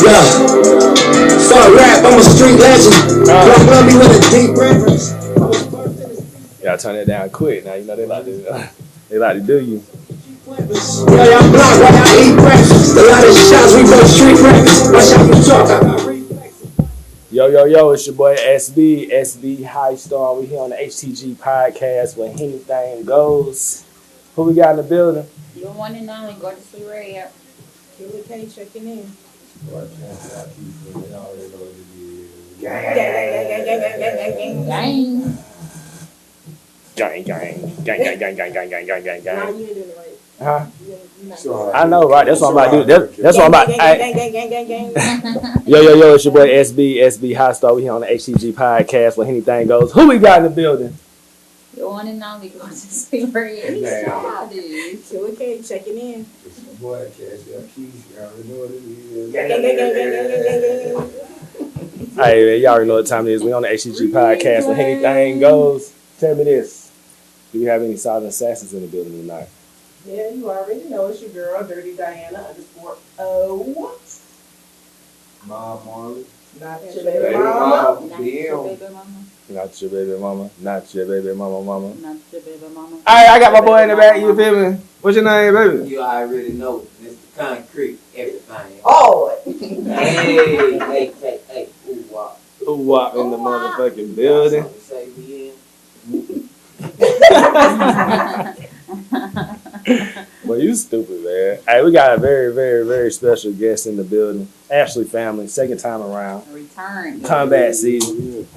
Fuck rap, I'm a street legend. Don't love me with a deep reference. Gotta turn that down quick. Now you know they like to do you. Yeah, y'all block while y'all eat breakfast. A lot of shots, we both street records. Watch out you talk, I got reflexes. Yo, it's your boy SB High Star. We here on the HTG podcast where anything goes. Who we got in the building? You're one and only, Allex Redd. Killer K checking in. Gang. Gang. Nah, you ain't doing it right. Huh? Sure. I know, right? That's what I'm about to do. That's what I'm about. Gang. Yo, it's your boy SB High Star. We here on the HTG podcast where anything goes. Who we got in the building? You're one and only, Allex Redd. He's childish. Killer K checking in. It's my boy, Cash Keys. Y'all already know what it is. Hey, man, y'all already know what time it is. We on the HTG podcast where anything goes. Tell me this. Do we have any silent assassins in the building tonight? Yeah, you already know it's your girl, Dirty Diana _O. Mom Marley. Not your Baby baby mama. mama. Not your baby mama. Not your baby mama. Not your baby mama. Not your baby mama. Hey, I got my boy in the back. You feel me? What's your name, baby? You already know, Mr. Concrete, everything. Oh, Hey, ooh, wow. Who walk in the motherfucking building? Something to say, we in. Well, you stupid, man. Hey, we got a very, very, very special guest in the building. Ashley family, second time around. Return. Combat season.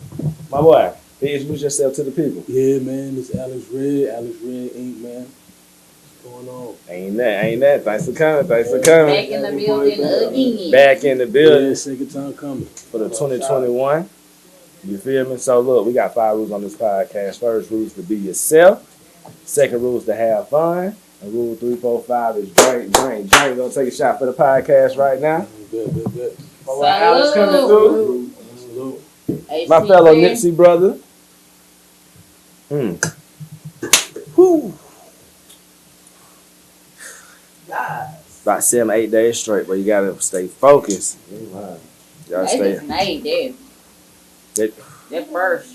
My boy, introduce yourself to the people. Yeah, man, it's Allex Redd Inc., man. What's going on? Ain't that. Thanks for coming. Back in the building again. Back in the building Yeah, second time coming. for the 2021. You feel me? So look, we got 5 rules on this podcast. First rule is to be yourself. Second rule is to have fun. And rule 3, 4, 5 is drink. Gonna take a shot for the podcast right now. Bet. My boy Alex coming through. Salute. My fellow Nipsey brother. Whew. About 7, 8 days straight, but you gotta stay focused. You gotta They stay just made that. that That first.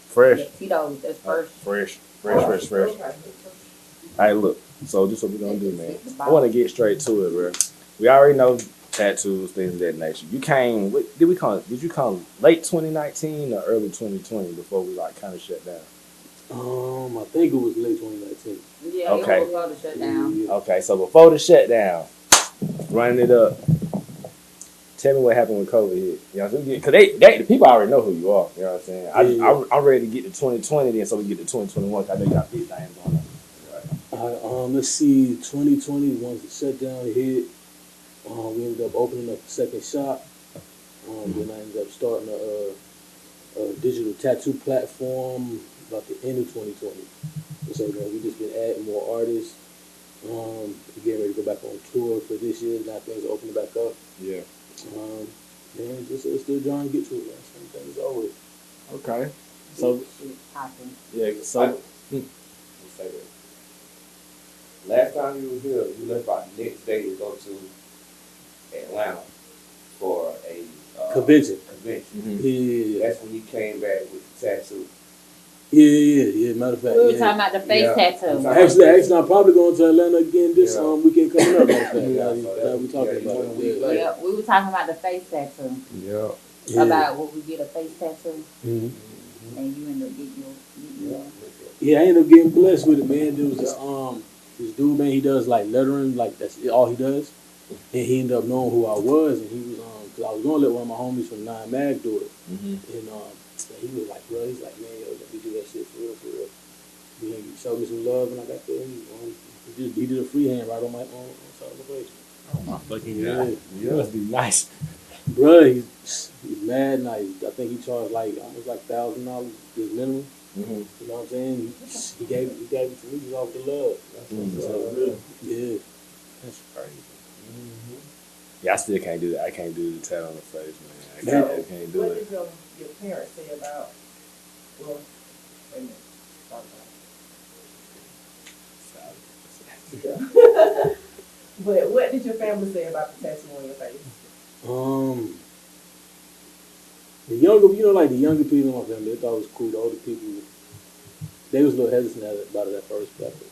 fresh. Tito's, that's first. Fresh. Hey, look. So this is what we're gonna do, man. I want to get straight to it, bro. We already know tattoos, things of that nature. You came. What did we call it? Did you call it late 2019 or early 2020 before we like kind of shut down? I think it was late 2019. Yeah, Okay. it was about to shut down. Yeah. Okay, so before the shutdown, running it up. Tell me what happened when COVID hit. You know what I'm saying? Because the people already know who you are. You know what I'm saying? Yeah. I'm ready to get to 2020 then, so we get to 2021. Cause I know you got big things going on. Let's see, 2020, once the shutdown hit, we ended up opening up a second shop. Then I ended up starting a digital tattoo platform about the end of 2020. So we just been adding more artists. We're getting ready to go back on tour for this year. Now things are opening back up. Yeah. And just still trying to get to it, man. Same thing as always. Okay. So yeah. So Let's say that. Last time you was here, you left about the next day to go to Atlanta for a Convention. convention. Yeah. That's when you came back with the tattoo. Yeah. Matter of fact, We were talking about the face tattoo. Actually, I'm probably going to Atlanta again this Yeah. weekend coming up. Matter of fact, Yeah, now so we talking about one it. week Yeah. later. Yeah, we were talking about the face tattoo. Yeah. Yeah. About what we get a face tattoo, Mhm. and you end up getting your Yeah, I ended up getting blessed with it, man. There was this dude, man. He does like lettering, like that's all he does. And he ended up knowing who I was, and he was because I was gonna let one of my homies from 9 Mag do it, and he was like, bro, he's like, man, yo, let me do that shit for real. He showed me some love, and I got there. He did a freehand right on my celebration. oh my fucking Yeah. god, you must be nice. Bro, he's mad nice. I think he charged like almost like $1,000 his minimum. Mm-hmm. You know what I'm saying? He gave it to me just off the love. Yeah. That's crazy. Yeah, I still can't do that. I can't do the tat on the face, man. I can't do what it. did your parents say about? Well, wait a minute. But what did your family say about the tattoo on your face? The younger, like the younger people in my family, they thought it was cool. The older people, they was a little hesitant about it at first, but it was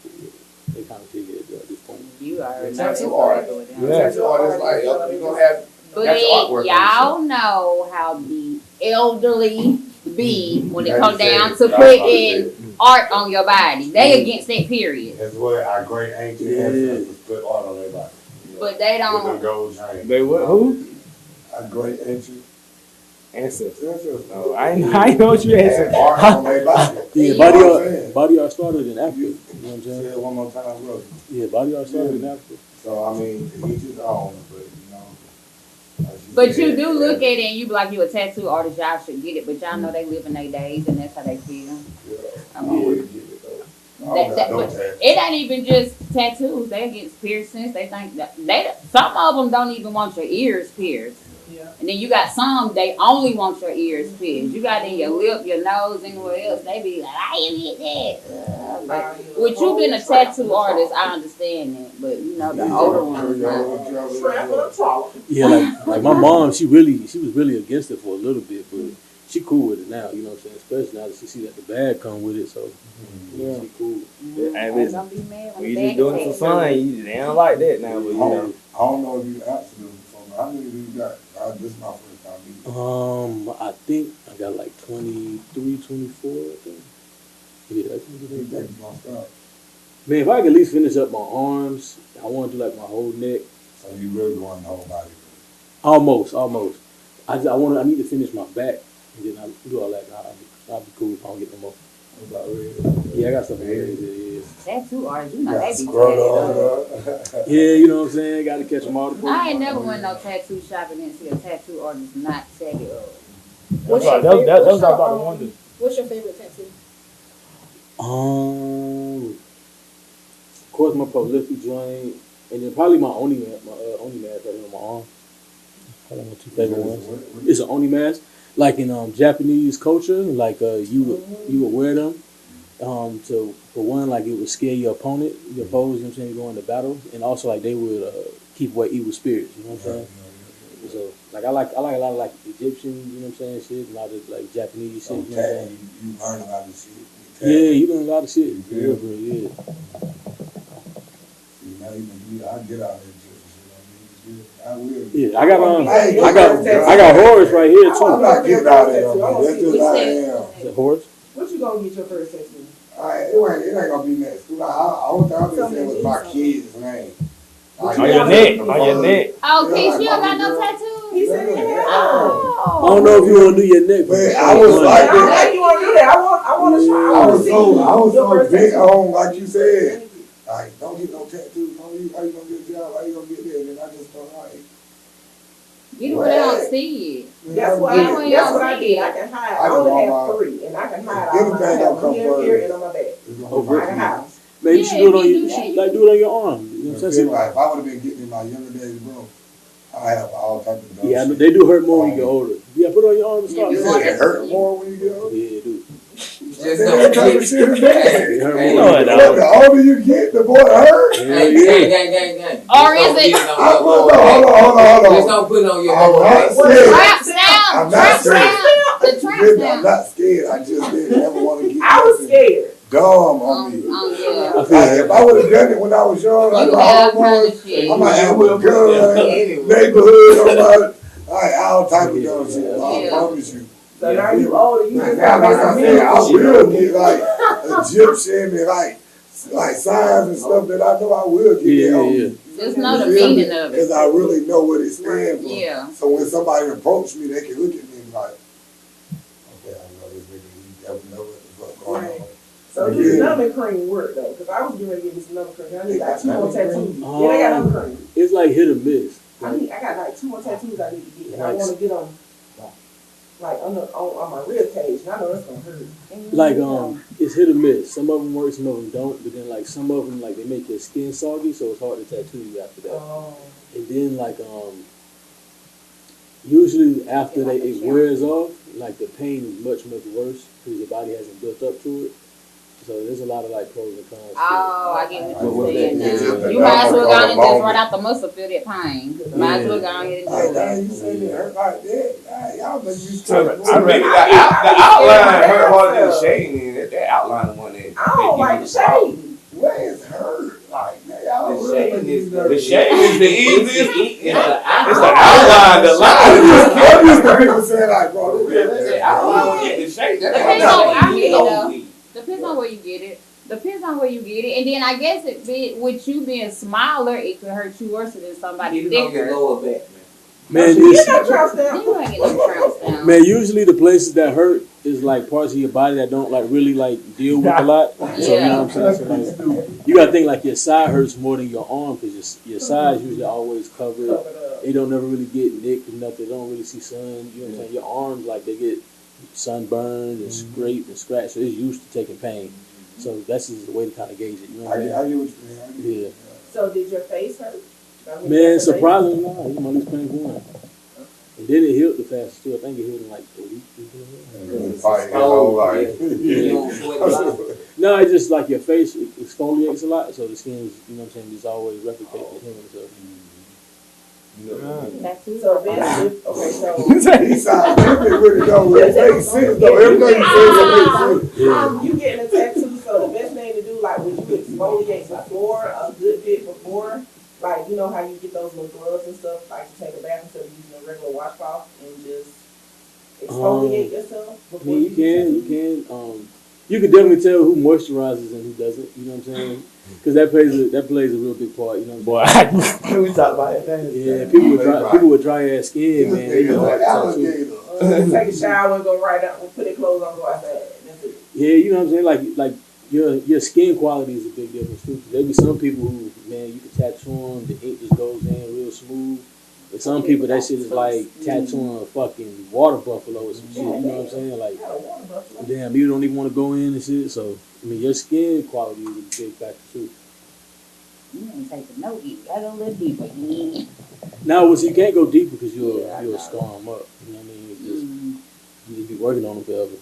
cool with it. They kind of figured it at this point. You already know Tattoo it's artist. over with them. Yeah. Tattoo artist, like, you gonna have But got your artwork on y'all know how the elderly be when it comes down to That's putting art on your body. They against that period. That's what our great ancient ancestors put art on their body. But they With the don't. gold chain. They what? Who? Our great ancient Ancestors. ancestors. Oh, I know what you Had answered. art on their body. Yeah, You body know what I'm art, saying? body art started in Africa. You- You know what I'm Say saying? it one more time, brother. Yeah, body art started in Africa. So, I mean, to each his own, but, like she But said, you do look at it and you be like, you a tattoo artist, y'all should get it. But y'all know they live in their days and that's how they feel. Yeah. I I mean, wouldn't get it, though. I That- don't that- got no but tattoo. it ain't even just tattoos. They against piercings. They think that some of them don't even want your ears pierced. Yeah. And then you got some, they only want your ears pierced. You got in your lip, your nose, anywhere else. They be like, I ain't get that. But with you being a tattoo artist, I understand that. But you know, the older ones, not. Trap with a trolley. Yeah, like my mom, she was really against it for a little bit, but she cool with it now. You know what I'm saying? Especially now that she see that the bag come with it, so Yeah. she cool. Hey, I'm listen, gonna be mad when when you the just doing it for fun, they don't like that now, but you know. I don't know if you asked them before, but how many do you got? This is my first time meeting. I think I got like 23, 24, I think. Yeah, I think You think you gonna stop? Man, if I could at least finish up my arms, I want to do like my whole neck. So you really going the whole body? Almost. I need to finish my back, and then I do all that. I'll be cool if I don't get no more. About ready? Yeah, I got stuff in there. Yeah. tattoo artists, you know, Got they be scroll tatted up. on. Yeah, you know what I'm saying? Got to catch them all the I ain't never went no tattoo shopping and see a tattoo artist not tatted up. Those are about the wonders. What's your favorite tattoo? Of course, my prolific joint, and then probably my only mask right here on my arm. Probably my two favorite ones. It's an only mask, like in Japanese culture, like you would wear them. So for one, like it would scare your opponent, your foes. You know what I'm saying? You go into battle, and also like they would keep away evil spirits. You know what I'm saying? So like I like a lot of like Egyptian, you know what I'm saying, shit, a lot of like Japanese shit. You know what I'm saying? You learn a lot of shit. Yeah, you doing a lot of shit. Yeah. Yeah. See, now I get out of that shit. I will. Yeah, I got Hey, I got Horus right here I'm too. not getting out of there. That's just how I am. Is it Horus? What you gonna get your first tattoo? It ain't gonna be next. All I've been saying was my kid's name. On your neck. Oh, Yeah, Keith, you don't got like no my tattoos? He said he had. Oh. I don't know if you want to do your neck. Man, I was like I know you want to do that. I want to try. I was Your so first big tattoo. on, like you said. Like, don't get no tattoos. How you gonna get a job? How you gonna get there? And then I just thought, like, Get it where they don't see it. That's what Yeah, I did. I can hide. I only have 3, and I can hide all my Anything don't come here, first. here, and on my back. Oh, I can hide. Man, you should do it on Yeah, your, you do that. like do it on your arm. You know what I'm saying? If I would have been getting in my younger days, bro, I have all types of dumb Yeah, shit. they do hurt more when you get older. Yeah, put it on your arm and start. Yeah, You you said it hurt more when you get older? Yeah, dude. Just That type of shit is bad. It hurt Hey, more. No, it Look, don't. the older you get, the more it hurt. Hey, gang. Or Just is don't it- get on I, your hold lower on, back. hold on. Just don't put it on your I'm lower not back. scared. Trap sound. I'm Trap not scared. sound. The trap I'm sound. not scared. I just didn't ever want to get I was nothing scared. dumb on me. Yeah. I feel Like, if I would have done it when I was young, like You my have kind homeboys, of shit. I might have a gun, Anyway. neighborhood, like all type of dumb shit. I Yeah. promise you. So now you older, you just Now, got like I to said, I will get like Egyptian and like signs and stuff that I know I will get Yeah, that on yeah. me. Just know the meaning of Because it. I really know what it stands for. Yeah. So when somebody approach me, they can look at me and be like, okay, I know this nigga, he definitely know what the fuck going on. So this numbing cream work though, because I was getting ready to get me some numbing cream. I need like 2 more tattoos. Yeah, they got numbing cream. It's like hit or miss. I got like 2 more tattoos I need to get, and I want to get them like on my rib cage. And I know it's gonna hurt. Like it's hit or miss. Some of them work, some of them don't. But then like some of them like they make your skin soggy, so it's hard to tattoo you after that. Oh. And then like usually after it wears off, like the pain is much worse because your body hasn't built up to it. So there's a lot of like pros and cons. to it. Oh, I get what What you're saying that is, now. is You might as well go the and just moment. run out the muscle, feel that pain. Might as well go ahead and Like do that, it. you say that hurt like that. Y'all make me I straight. read the outline hurt more than the shading in it. That outline the one that. I don't like the shade. Where is hurt? Like, man, y'all The really shade make me is nervous. the shade is the easiest. It's the outline. outline. The line. I'm used to people saying like, bro, The outline will get the shade. Depends on where you get it, though. though. Depends on where you get it. Depends on where you get it. And then I guess with you being smaller, it could hurt you worse than somebody You don't get thicker. lower back, man. Man, You this, know, Charles down. You ain't get no trounced down. man, usually the places that hurt is like parts of your body that don't like really like deal with a lot. So you know what I'm saying? So like, you gotta think like your side hurts more than your arm because your side's usually always covered. Cover it up. They don't never really get nicked or nothing. They don't really see sun. You know what I'm saying? Your arms like they get sunburned and scraped and scratched. So it's used to taking pain. So that's just the way to kind of gauge it. You know what I I'm get what saying? you're saying. Yeah. So did your face hurt? I mean, Man, your face- surprisingly, no. It's my least painful one. And then it healed the fastest too. I think it healed in like a week. Fight his whole life. You don't sweat a lot. No, it's just like your face exfoliates a lot, so the skin's, you know what I'm saying, just always replicate the human stuff. That's So then, okay, so He sounds stupid with it though. It makes sense though. Everything you say makes sense. you getting a tattoo, so the best thing to do, like, would you exfoliate before, a good bit before? Like, you know how you get those little gloves and stuff, like to take a bath instead of using a regular washcloth and just exfoliate yourself? I before mean, you can. You can definitely tell who moisturizes and who doesn't. You know what I'm saying? Because that plays a real big part. You know what I'm saying? Boy, we talked about that. Yeah, people with dry ass skin, man. They know how to tattoo. Take a shower and go right out and put their clothes on, go outside. That's it. Yeah, you know what I'm saying? Like your skin quality is a big difference too. 'Cause there be some people who, man, you can tattoo them, the ink just goes in real smooth. And some people, that shit is like tattooing a fucking water buffalo or some shit. You know what I'm saying? Like, Got a water buffalo. damn, you don't even want to go in and shit. So, I mean, your skin quality is a big factor too. You ain't taking no deep. Gotta go a little deeper. Yeah. Now, you can't go deep because you'll Yeah, you'll scar them up. You know what I mean? It's just, you just be working on them forever.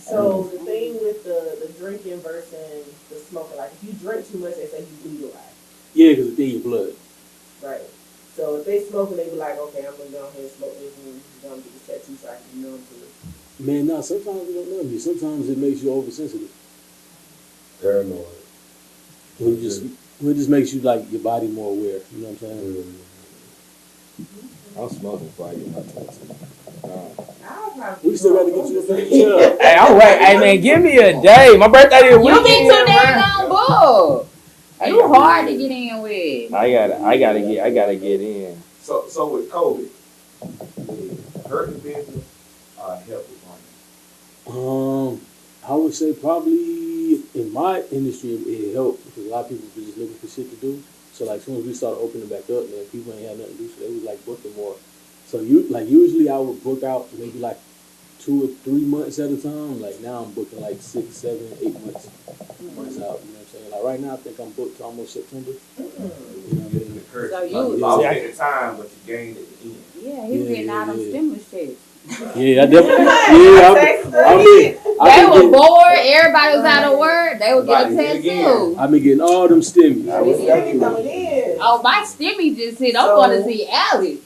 So the thing with the drinking versus the smoking, like if you drink too much, they say you bleed a lot. Yeah, because it's in your blood. Right. So if they smoking, they be like, okay, I'm gonna go ahead and smoke this and I'm gonna get this tattoo so I can be numb to it. Man, no, sometimes it don't numb you. Sometimes it makes you oversensitive. Paranoid. It just makes you like your body more aware. You know what I'm saying? I'm smoking before I get my tattoo. I'll probably We still got to get you a picture. Hey, I'm wait. Hey man, give me a day. My birthday is You weekend. be too dang man. on book. You hard to get in with. I gotta get in. So with COVID, hurt the business, help with money. I would say probably in my industry it helped because a lot of people were just looking for shit to do. So like as soon as we started opening back up, man, people ain't had nothing to do, so they was like booking more. So usually I would book out maybe like 2 or 3 months at a time. Like now I'm booking like 6, 7, 8 months out. You know what I'm saying? Like right now I think I'm booked to almost September. You know what I mean? So you- You lost at the time, but you gained at the end. Yeah, he was getting all them stimulus checks. Yeah, I definitely. They were bored. Everybody was out of work. They would get a tattoo. I've been getting all them stimmies. Stimmy coming in. Oh, my stimmy just hit. I'm going to see Alex.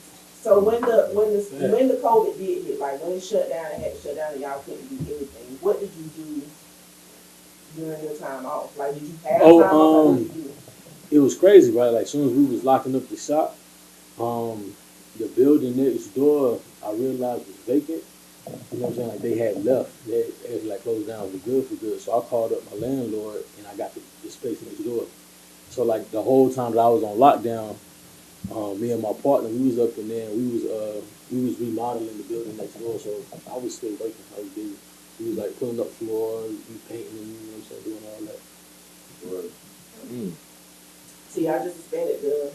So when the COVID did hit, like when it shut down and had to shut down and y'all couldn't do anything, what did you do during your time off? Like did you have time off? Or what did you do? It was crazy, right? Like, as soon as we was locking up the shop, the building next door, I realized was vacant. You know what I'm saying? Like, they had left. They had like closed down for good. So I called up my landlord, and I got the space next door. So, like, the whole time that I was on lockdown, me and my partner, we was up in there, and we was remodeling the building next door, so I was still working. I was busy. We was, like, pulling up floors, repainting, you know what I'm saying, doing all that. Mm. See, I just expanded the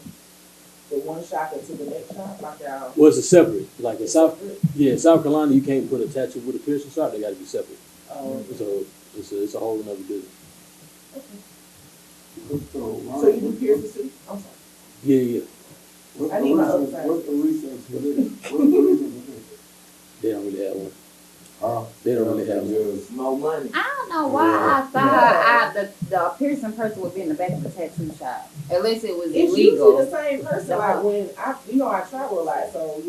one shop into the next shop, like y'all. Well, it's a separate. Like in South Carolina, you can't put a tattoo with a piercing shop. They got to be separate. So it's a whole other business. So you do piercings too? I'm sorry. Yeah. I need my other side. What's the reason for this? What's the reason for this? They don't really have one. Huh? They don't really have it. More money. I don't know why I thought the piercing person would be in the back of the tattoo shop. Unless it was It's illegal. usually the same person. Like when I travel a lot, so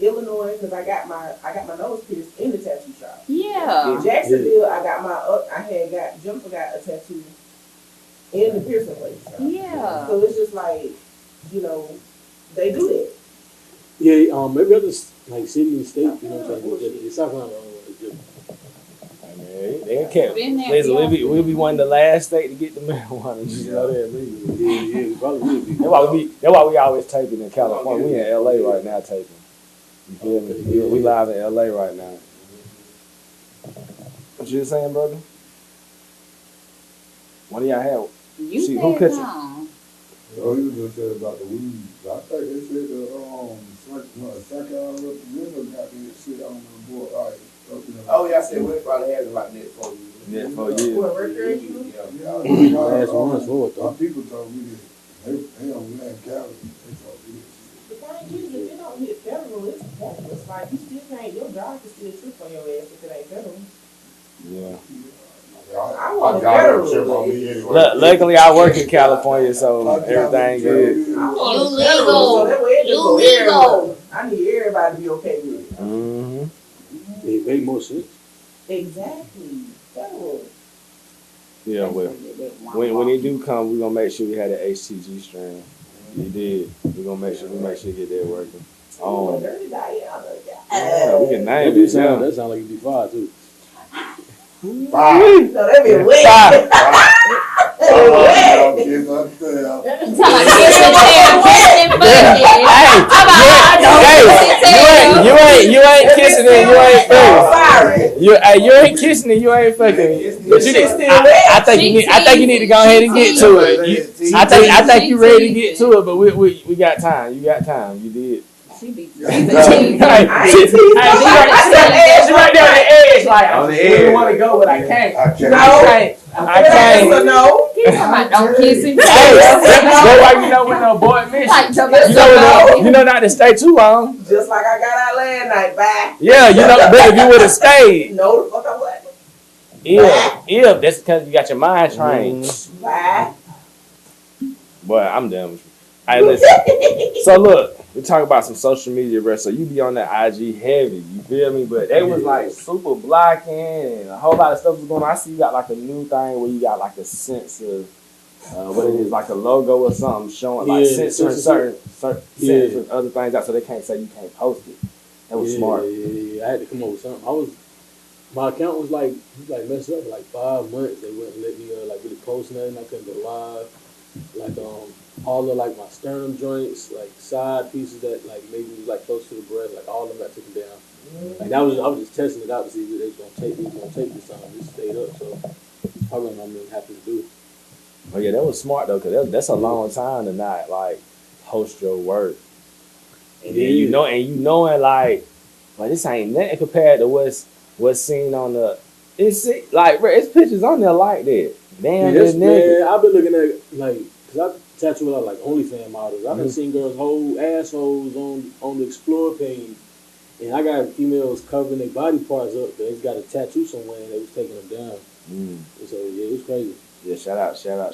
Illinois, because I got my nose pierced in the tattoo shop. Yeah. In Jacksonville, Jennifer got a tattoo in the piercing place. Yeah. So it's just like, they do that. Yeah, maybe other like city and state, you know what I'm saying? It's South Carolina. They can't. Listen, we'll be one of the last state to get the marijuana. You know that legal. Yeah, probably will be. That's why we always taping in California. We in LA right now taping. You feel me? We live in LA right now. What you saying, brother? What do y'all have? You See, said who catch it? no. Oh, you just said about the weed. I think they said the South Carolina representative got this shit on the board. Oh, yeah, I said we probably had it like that for you. Yeah, for years. What, recreational? Yeah, Last one's for it, though. my people told me that they don't land Cali. They told me The thing is, if it don't hit federal, it's pointless. Like, you still can't, your job can still trip on your ass if it ain't federal. Yeah. I want got federal. trip on me anyway. Luckily, I work in California, so everything good. I want You federal, legal. so that way it just You go legal. everywhere. I need everybody to be okay with it. Mm-hmm. It make more sense. Exactly. Federal. Yeah, well, when it do come, we gonna make sure we have the HTG strain. You did. We gonna make sure get that working. Dirty Diana. Yeah, we can That name do it. sound, Yeah. that sound like it'd be fire too. Bye. No, that be wet. Bye. Kids upstairs. You ain't kissing it. You ain't Sorry. You ain't kissing it. You ain't fucking. But I think you need to go ahead and get to it. I think you ready to get to it. But we got time. You got time. You did. She be She right there on the edge, like On the I really edge. want to go, but I can't. I can't. I can't. No. don't kiss him. Hey, that's why you know when no boy miss Like, you know not to stay too long. Just like I got out last night. Bye. Yeah, you know, but if you would have stayed, No, the fuck I wasn't. if that's because you got your mind trained. Bye. Boy, I'm done with you. Hey, listen. So look, we talk about some social media, bro. So you be on that IG heavy, you feel me? But they was like super blocking and a whole lot of stuff was going on. I see you got like a new thing where you got like a sense of what it is, like a logo or something showing like censoring certain sentences, other things out, so they can't say you can't post it. That was smart. Yeah. I had to come up with something. My account was like messed up for like 5 months. They wouldn't let me like really post nothing. I couldn't go live. Like all of like my sternum joints, like side pieces that like maybe was like close to the breast, like all of them got taken down. Like I was just testing it out to see if they was gonna take this time. Just stayed up, so I wasn't really happy to do it. Oh yeah, that was smart though, cause that's a long time to not like post your work, and then you knowing like this ain't nothing compared to what's seen on the. It's like bro, it's pictures on there like that. Damn, Yeah, this nigga. man, I've been looking at like, cause I tattoo a lot of like OnlyFans models. I've been seeing girls' whole assholes on the Explore page, and I got females covering their body parts up. They got a tattoo somewhere, and they was taking them down. And so yeah, it was crazy. Yeah, shout out to that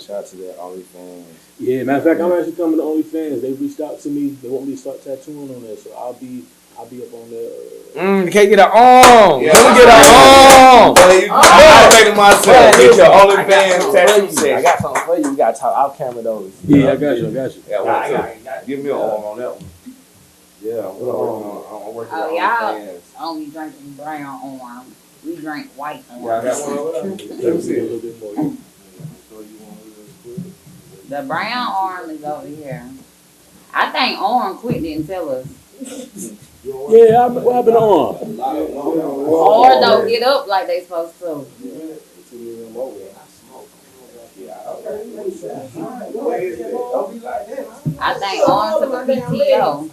OnlyFans. Yeah, matter of fact, I'm actually coming to OnlyFans. They reached out to me. They want me to start tattooing on there, so I'll be up on there. You can't get an arm. Yeah. Can we get an arm? I'm making myself get your OnlyFans tattoo I session. got something for you. We gotta talk. I'll camera those. Yeah, I got you. Yeah, give me an arm on that one. Yeah, I'm working Oh, on y'all OnlyFans. only drinking brown arm. We drink white Yeah, I arm. got one over there. Let me see A it. little bit more. The brown arm is over here. I think Arm quit didn't tell us. Yeah, what happened to arm? Or don't get up like they supposed to. Don't be like that. I think Arm took a PTO.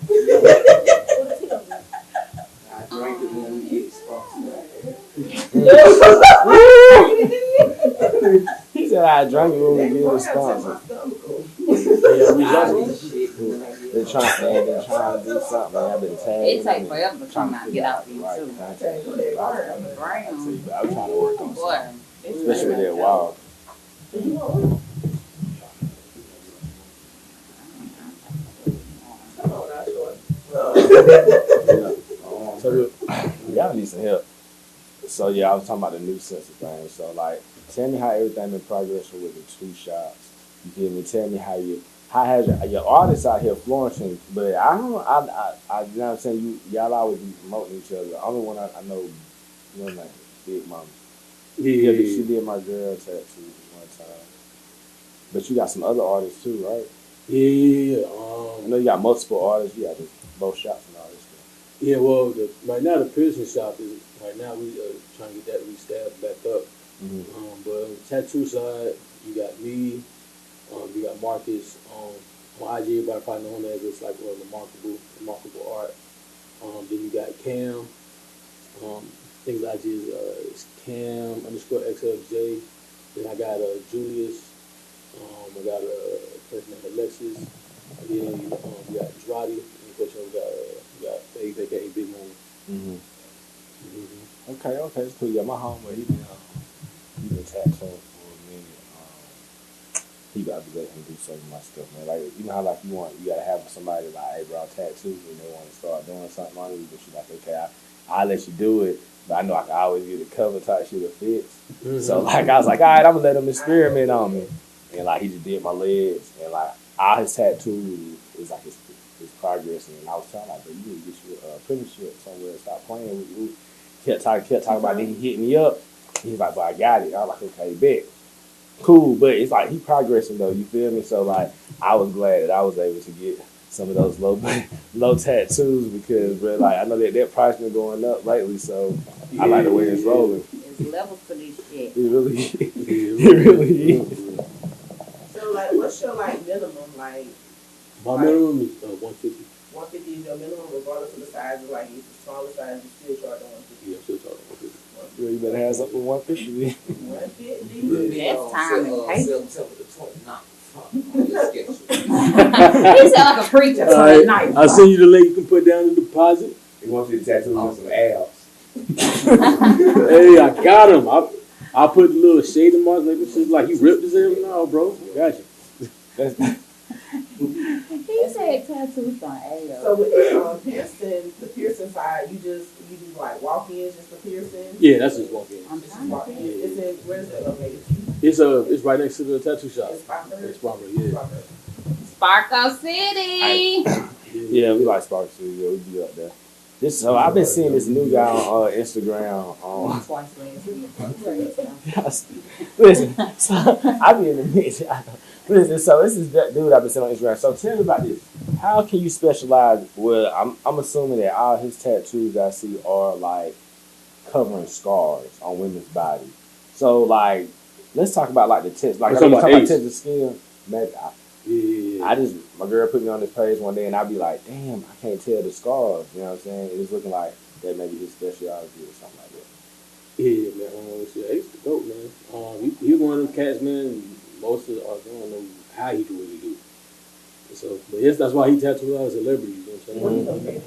He said I drank it when we get responsible. Yeah, we got it. They're trying to do something. Man. I've been tagging. It take forever to come out, get out these right too. contact. Brown. But I'm trying to work on Boy, something, especially with that wall. Come on, not short. So y'all need some help. So yeah, I was talking about the new sensor thing. So like, tell me how everything been progressing with the 2 shops. You feel me? Tell me how has your artists out here flourishing? But I don't, I you know what I'm saying? Y'all always be promoting each other. The only one I know, your name, Big Mama. Yeah, she did my girl tattoo one time. But you got some other artists too, right? Yeah. I know you got multiple artists. You got both shops and all this stuff. Yeah, well, right now the piercing shop is right now we trying to get that restaffed back up. Mm-hmm. But on the tattoo side, you got me, you got Marcus. On IG, everybody probably know him as it's like remarkable art. Then you got Cam. Things IG is Cam_XLJ. Then I got Julius. I got a person named Alexis. And then we got Dradi. And of course, we got Faith, aka Big Mama. Okay, it's cool. Yeah, my homeboy, he been tattooing for a minute. He about to let him do some of my stuff, man. Like, you know how like you gotta have somebody like, hey, bro, tattoo, and they want to start doing something on you, but you like, okay, I'll let you do it, but I know I can always get the cover type shit that fits. So like, I was like, all right, I'm gonna let him experiment on me, and like he just did my legs, and like all his tattoos is like his progress, and I was telling like, bro, you need to get you a apprenticeship somewhere, stop playing with you. Kept talking about it. He hit me up. He's like, but I got it. I was like, okay, bet. Cool, but it's like he progressing though, you feel me? So like I was glad that I was able to get some of those low tattoos because bro, like I know that price been going up lately, so I like the way it's rolling. There's levels to this shit. It really is. It really is. So like, what's your like minimum? Like My minimum is 150. 150 is your minimum, regardless of the size. Like if it's the smaller size, you still charge 150. Yeah, I'm still charging 150. Yeah, you better have something for 150. 150. That's time and patience. September the 29th. On your schedule. He sound like a preacher. All right, I'll send you the link. You can put down the deposit. He wants you to tattoo on some abs. Hey, I got him. I put the little shading marks. Like this is like he ripped his hair. No, bro, got you. He said tattoos on ass. So with the piercing side, you do like walk-ins just for piercing? Yeah, that's just walk-in. I'm Just trying to walk-in. think. It's in, where is it located? It's right next to the tattoo shop. It's Sparkford? It's proper, yeah. Sparkle City. Yeah, we like Spark City. Yeah, we be up there. So I've been seeing this new guy on Instagram. Twice last week. Listen, so I be in the mix. Listen, so this is that dude I've been seeing on Instagram. So tell me about this. How can you specialize? Well, I'm assuming that all his tattoos I see are like covering scars on women's body. So like, let's talk about like the tips. Like, I'm talking about tips of skin. Maybe my girl put me on this page one day, and I'd be like, damn, I can't tell the scars. You know what I'm saying? It's looking like that maybe his specialty or something like that. Yeah, man. He's the goat, man. He one of them cats, man. Most of I don't know how he do what he do. So, but yes, that's why he tattooed a lot of celebrities. You know what I'm saying?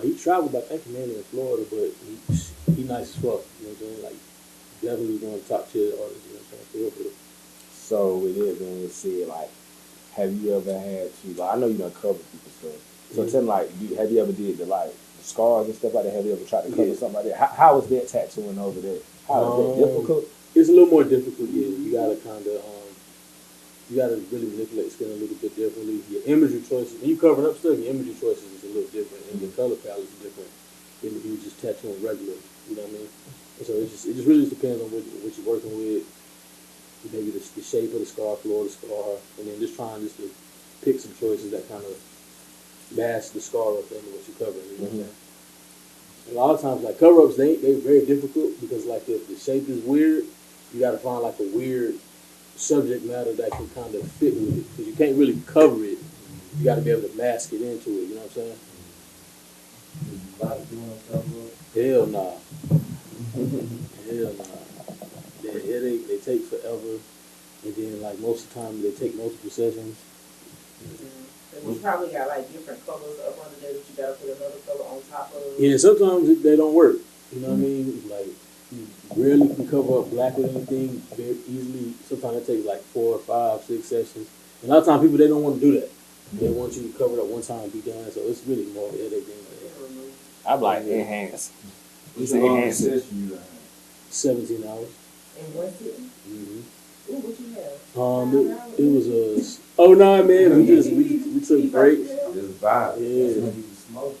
He traveled, I think, man, in Florida, but he nice as fuck. You know what I'm saying? Like, definitely one of the top tier artists. You know what I'm saying? So with it being said, like, have you ever had to? Like, I know you done cover people's stuff. So tell me, like, have you ever did the scars and stuff like that? Have you ever tried to cover something like that? How was that tattooing over there? How was that difficult? It's a little more difficult. Yeah, you gotta kind of you gotta really manipulate skin a little bit differently. Your imagery choices, when you covering up stuff, your imagery choices is a little different, and your color palette is different than if you just tattooing regular. You know what I mean? And so it just really depends on what you're working with. Maybe the shape of the scar, floor of the scar, and then just trying to pick some choices that kind of mask the scar up into what you're covering. You know what I'm saying? A lot of times, like cover-ups, they're very difficult because, like, if the shape is weird, you got to find like a weird subject matter that can kind of fit with it because you can't really cover it. You got to be able to mask it into it. You know what I'm saying? Hell nah. Hell nah. They take forever, and then like most of the time they take multiple sessions. You probably got like different colors up under there that you gotta put another color on top of. Yeah, sometimes they don't work. You know what I mean? Like, you rarely can cover up black with anything very easily. Sometimes it takes like 4, 5, 6 sessions. And a lot of times people, they don't want to do that. They want you to cover it up one time and be done. So it's really more of a headache than anything. I'm like enhance. What's the longest session you done? 17 hours. In one sitting? Mm-hmm. Ooh, what you have? It was oh no, man, we took breaks. Just vibe. Yeah. Smoke.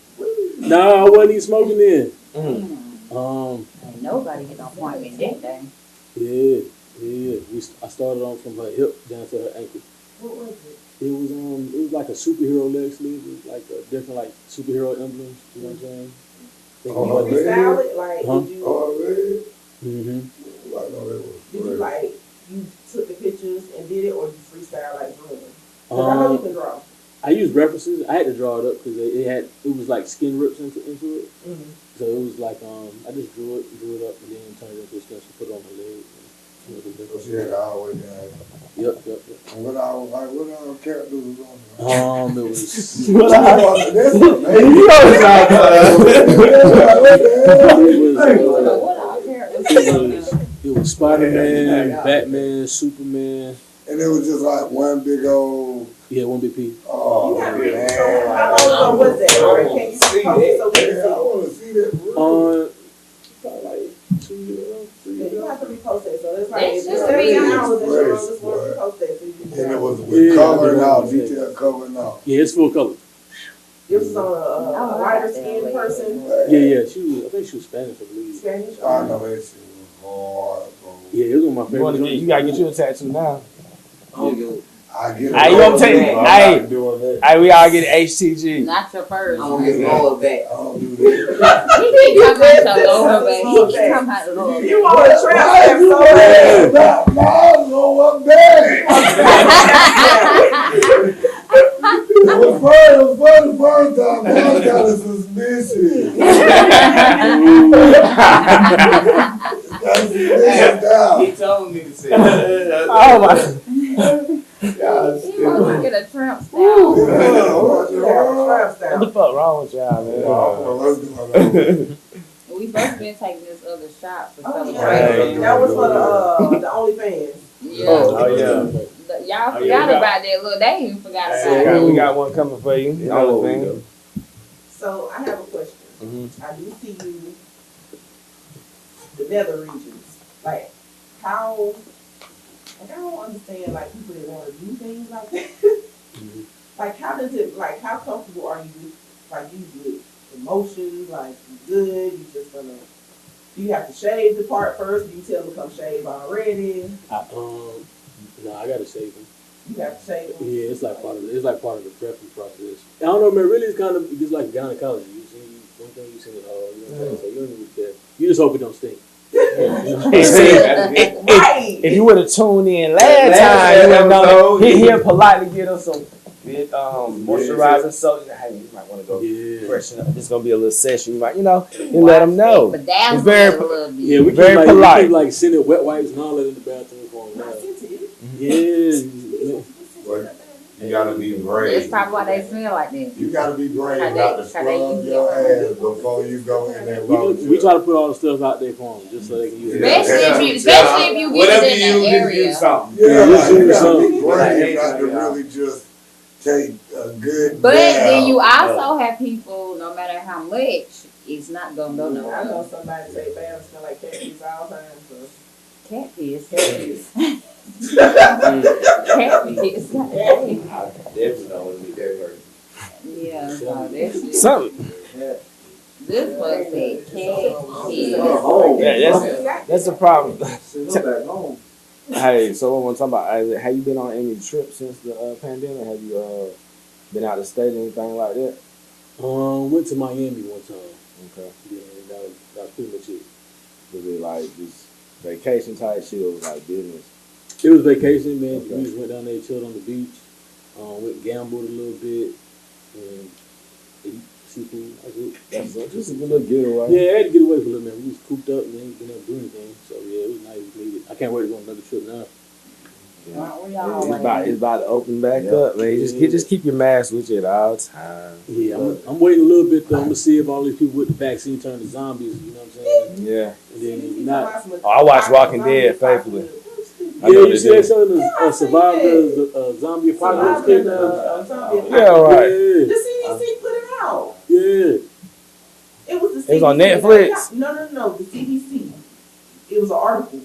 Nah, I wasn't even smoking then. Ain't nobody get no appointment that day. Yeah. I started on from her hip down to her ankle. What was it? It was like a superhero leg sleeve. It was like a different like superhero emblems. You know what I'm saying? Oh, You style it? Like, Huh? did you, Mm-hmm. Like, no, that was did you like, you took the pictures and did it, or you freestyle like drawing? Because I know you can draw. I used references. I had to draw it up because it was like skin rips into it. Mm-hmm. So it was like I just drew it up and then turned it into a stencil, put it on my leg. so she had all the way down. Yep. And what our characters was on there? It was What I- That's You know it's out it was Spider-Man, Batman, Superman. And it was just like one big old. Yeah, one big piece. Oh, You got man. how long ago was that? Or can you post it so we can Yeah, I see? want to see that. For real. Probably like 2 years ago, 3 Yeah, years you ago. have to repost that. So it's like, That's it's just 7 me. hours that you're on Grace, this one, boy. repost that. So you can And it was with Yeah, color and yeah, all, yeah. detail cover and all. Yeah, it's full color. This was on a lighter skinned person, Yeah. I think she was Spanish, I believe. Spanish. I know that shit was hard, bro. Yeah, it was one of my You favorite. you gotta get you a tattoo now. I get it. Hey, you gonna take- I'm hey. not doing that. Hey, we all get HTG. Not your first. I'm gonna get lower back. I don't do that. He keep talking about your lower back. He keep talking about the lower You back. want a trap Why step you so bad. Stop, Mom, lower back. It was fun the first time. Now I got a suspicion. Got a suspicion now. He told me to say that. Oh my. He wants to get a tramp style. You have a trap What the style. fuck wrong with y'all, man? Let's do it. We both been taking this other shot for Oh, celebration. yeah. That was for the OnlyFans. Yeah. Oh, yeah. Y'all Oh, forgot yeah, we got- about that. Look, they even forgot about We it. got one coming for you. You know what we do. So I have a question. Mhm. I do see you, the nether regions. Like, how, like, I don't understand, like, people that want to do things like that. Like, how does it, like, how comfortable are you with, like, you with emotions? Like, you good? You just gonna, do you have to shave the part first? Do you tell them to come shave already? No, I gotta save them. You have to shave them? Yeah, it's like part of the prepping process. I don't know, man. Really, it's kind of just like gynecology. You see one thing, you see it all. You know what I'm saying? So you don't even care. You just hope it don't stink. Hey, see, Right! if you would have tuned in last time, you would have known. He'll politely get us some moisturizing soap. Hey, you might want to go Yeah. freshen up. This is gonna be a little session. You might, you let them know. But that It's was very a little bit. Yeah, we keep Very like, polite. We keep like sending wet wipes and all that in the bathroom for them. Not sensitive. Yeah. But you gotta be That's brave. probably why they smell like that. You gotta be brave How not to they scrub use your it. ass before you go in that road. We try to put all the stuff out there for them just so they can use it. Especially if you get it in the area. something. Yeah, Yeah, like, you just gotta do be something. brave not to really just take a good But bath. then you also have people, no matter how much, it's not gonna go I nowhere. know somebody take baths and smell like cat piss all the time, so. Cat piss. Mm. Cat piss. I definitely don't want to be that person. Yeah, so that's it. Something. This was a cat piss. Yeah, that's the problem. Go back home. Hey, so what I'm talking about? Have you been on any trips since the pandemic? Have you been out of state or anything like that? Went to Miami one time. Okay. Yeah, that was pretty much it. Was it like just vacation type shit or was it like business? It was vacation, man. Okay. We just went down there, chilled on the beach. Went gambled a little bit, and ate seafood. That's it. That's just a good little getaway. Yeah, I had to get away for a little bit. We was cooped up and ain't been able to do anything. So yeah, it was nice. We needed. I can't wait to go on another trip now. It's about to open back up, man. Just keep your mask with you at all times. Yeah, I'm waiting a little bit though. I'm gonna see if all these people with the vaccine turn to zombies. You know what I'm saying? Yeah. And then if not, I watch Walking Dead faithfully. yeah, you see that show, the survivors, zombie apocalypse came out. Yeah, right. Yeah, The CDC put it out. yeah. It was the CDC. It was on Netflix? No. The CDC. It was an article.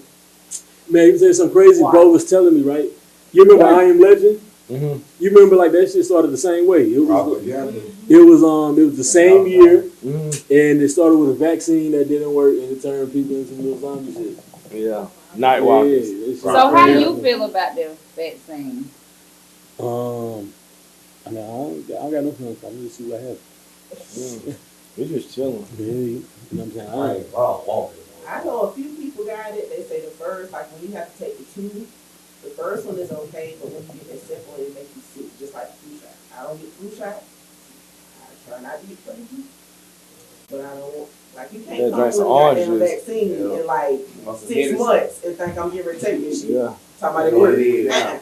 Man, you said something crazy. Why? Bo was telling me, right? You remember I Am Legend? Mm-hmm. You remember like that shit started the same way. It was the same year, and it started with a vaccine that didn't work, and it turned people into little zombie shit. Yeah. Night Walkers. Yeah, So how do you feel about the vaccine? I mean, I don't got no feelings. I need to see what happens. We just chilling. Yeah, you know what I'm saying? I know a few people got it. They say the first, like when you have to take the two, the first one is okay, but when you get that second one, it makes you sick, just like the flu shot. I don't get flu shot. I try not to get crazy, but I don't. Like you can't come with a goddamn vaccine in like 6 months and think I'm getting ready to take this shit. Yeah. Talking about it.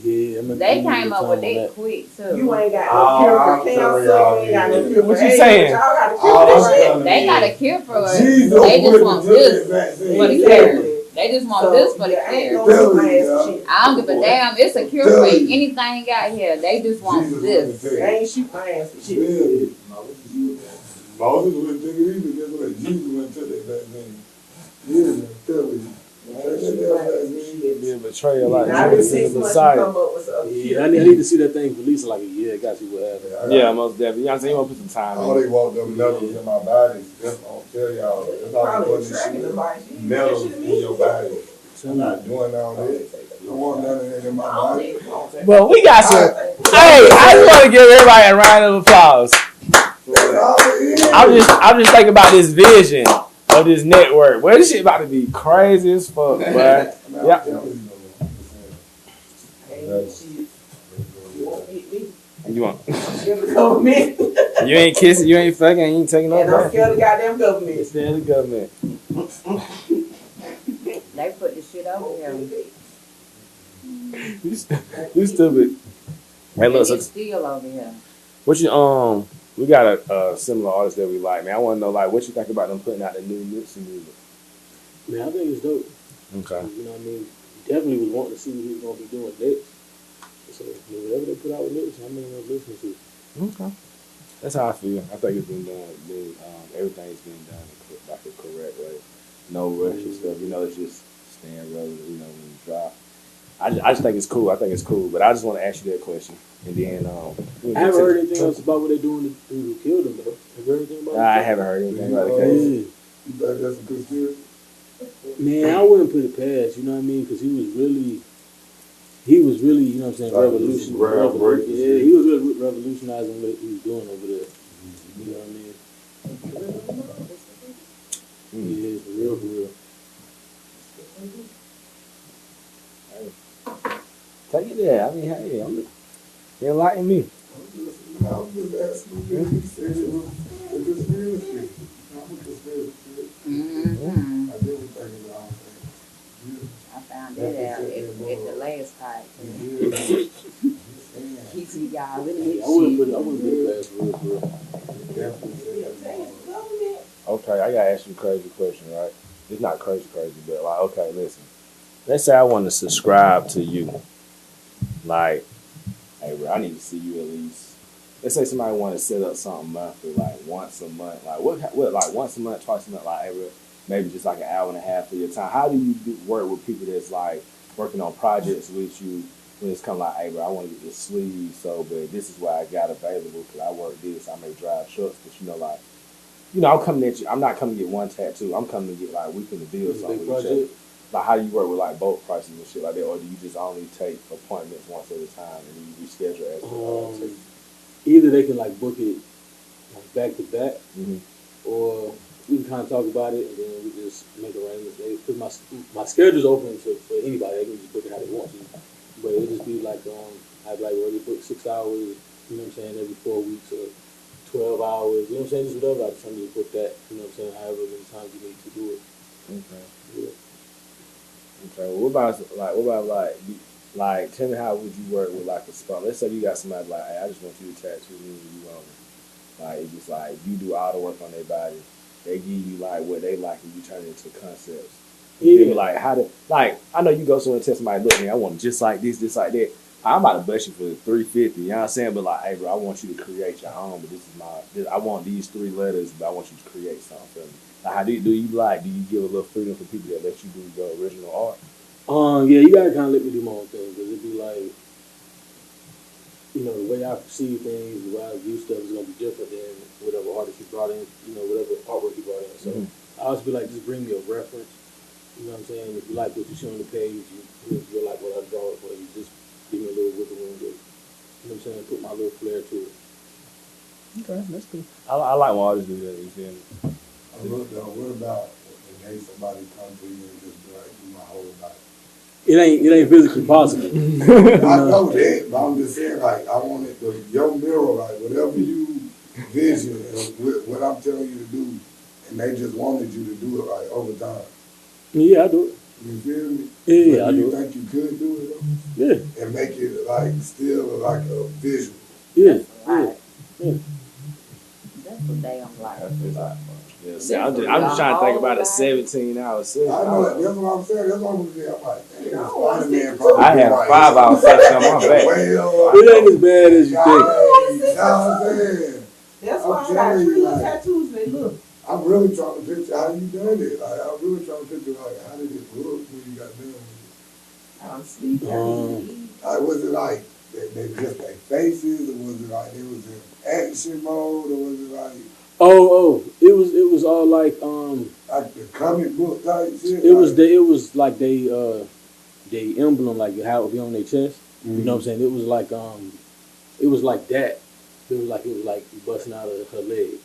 Yeah, They came up with that quick too. You ain't got no cure for cancer. You ain't got no cure for What you AIDS. saying? Y'all got a cure for this shit. They got a cure for it. Jesus They just want this vaccine. for the cure. They just want this for the cure. I don't give a damn. It's a cure for anything out here. They just want this. They ain't shoot my ass for shit. Moses wouldn't take it either. Guess what? Jesus wouldn't take that vaccine. Yeah, tell me. Be a betrayal like Now every 6 the months you Messiah. come up with some Yeah, I need to see that thing for at least like a year. I got to see what happens. Yeah, most definitely. You know what I'm saying? You want to put some time All in. they want them metals in my body. That's what I'll tell y'all. That's all they probably putting this attracting shit. the life. Metals in your body. I'm not doing all that. I want none of that in my body. Well, we got some. Hey, I just want to give everybody a round of applause. That's all it is. I'm just thinking about this vision of this network. Well, this shit about to be crazy as fuck, boy. Yeah. You want? Government. You ain't kissing, you ain't fucking, you ain't taking no And I'm back. scared of the goddamn government. Scared of the government. They put the shit over here. You stupid. Hey, look, It's so still over here. what you we got a similar artist that we like, man. I want to know like what you think about them putting out the new Nipsey music. Man, I think it's dope. Okay. You know what I mean? Definitely was wanting to see what he was going to be doing next. So, whatever they put out with Nipsey, I'm going to listen to. Okay. That's how I feel. I think it's been done. Everything's been done like the correct way. No rush and stuff. You know, it's just staying relevant. You know, when you drop. I just think it's cool. I think it's cool. But I just want to ask you that question. And then I haven't heard anything else about what they're doing to kill them, though. Have you heard anything about it? I haven't heard anything about the case. You think that's a conspiracy? Man, I wouldn't put it past, you know what I mean? Because he was really, you know what I'm saying, Groundbreaking. Yeah, he was really revolutionizing what he was doing over there. You know what I mean? Yeah, for real. Take it there. I mean, hey, you enlighten me. I'm just asking you if you said it was a conspiracy. I'm a conspiracy. Mm-hmm. I didn't think it was. I found it out at the last part. He see y'all really I wouldn't put it past for real. Okay, I gotta ask you a crazy question, right? It's not crazy, but like, okay, listen. Let's say I want to subscribe to you. Like, hey, bro, I need to see you at least. Let's say somebody want to set up something monthly, like once a month. Like what? Like once a month, twice a month. Like, hey, bro, maybe just like an hour and a half of your time. How do you work with people that's like working on projects with you? When it's come like, hey, bro, I want to get this sleeve, so, but this is what I got available because I work this. I may drive trucks, but I'm coming at you. I'm not coming to get one tattoo. I'm coming to get like we can build something with each other. Like, how do you work with like bulk prices and shit like that, or do you just only take appointments once at a time and then you reschedule as either they can like book it like back to back, Mm-hmm. or we can kind of talk about it and then we just make arrangements. Because my schedule's open for anybody. They can just book it how they want to. But it'll just be like I'd like already book 6 hours. You know what I'm saying? Every 4 weeks or 12 hours. You know what I'm saying? Just whatever. I just want to book that. You know what I'm saying? However many times you need to do it. Okay. Yeah. Okay. Well, what about like Like, tell me how would you work with like a sponsor? Let's say you got somebody like, hey, I just want you to tattoo me and you want it. Like, it's just like you do all the work on their body. They give you like what they like and you turn it into concepts. You feel me? Like how to like I know you go somewhere and tell somebody, look, man, I want it just like this, just like that. I'm about to bust you for $350, you know what I'm saying? But like, hey bro, I want you to create your own, but I want these 3 letters, but I want you to create something for me. Like how do you give a little freedom for people that let you do your original art? Yeah, you gotta kind of let me do my own thing because it'd be like, the way I perceive things, the way I view stuff is gonna be different than whatever artist you brought in, whatever artwork you brought in. So I always be like, just bring me a reference. You know what I'm saying? If you like what you see on the page, you like what I draw it for you. Just give me a little wiggle room, you know what I'm saying? Put my little flair to it. Okay, that's cool. I like when artists do that. You feel me? What about when somebody come to you and just be like, do my whole life? It ain't physically possible. I know that, but I'm just saying, like, I want it, your mirror, like, whatever you vision, what I'm telling you to do, and they just wanted you to do it, like, over time. Yeah, I do it. You feel me? Yeah, I do you it. think you could do it, though? Yeah. And make it, like, still, like, a visual. Yeah. Right. Yeah. That's a damn life. Yeah, see, I'm just trying to think about a 17-hour session. I know that. That's what I'm saying. That's what I'm saying. I'm like, damn, Spider-Man I probably had a like, 5-hour session on my back. It ain't as bad as you think. You know what I'm saying? That's I'm why I got telling 3 you, little like, tattoos. They look. I'm really trying to picture how you done it. Like, I'm really trying to picture, like, how did it look when you got done with it? I'm sleeping. Like, was it like, they just their faces, or was it like, it was in action mode, or was it like, it was all like the comic book type shit? it was like they emblem, like how it would be on their chest. You know what I'm saying? It was like that. It was like busting out of her leg.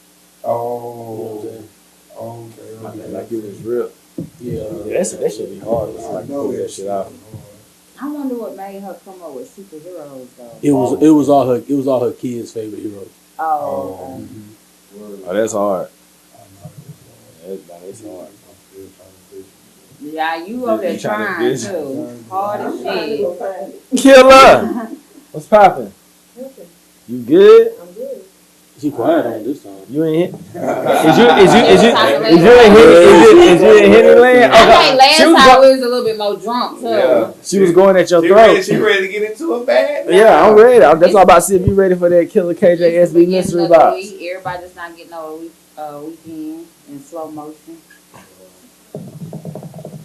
Oh. You know what I'm saying? Okay. Like it was real. Yeah. That should be hard. It's like pull that shit out. I wonder what made her come up with superheroes though. It was all her kids' favorite heroes. Oh. Okay. Oh, that's hard. It's hard. Yeah, you over there trying too. Hard as shit. Killer! What's poppin'? You good? I'm good. She quiet on this time. You ain't hit? Is you in Henny land? I think last time we was a little bit more drunk too. Yeah. She was going at your throat. She ready to get into a bag? Yeah, I'm ready. That's all about to see if you ready for that Killer KJ SB mystery box. Everybody just not getting no weekend in slow motion.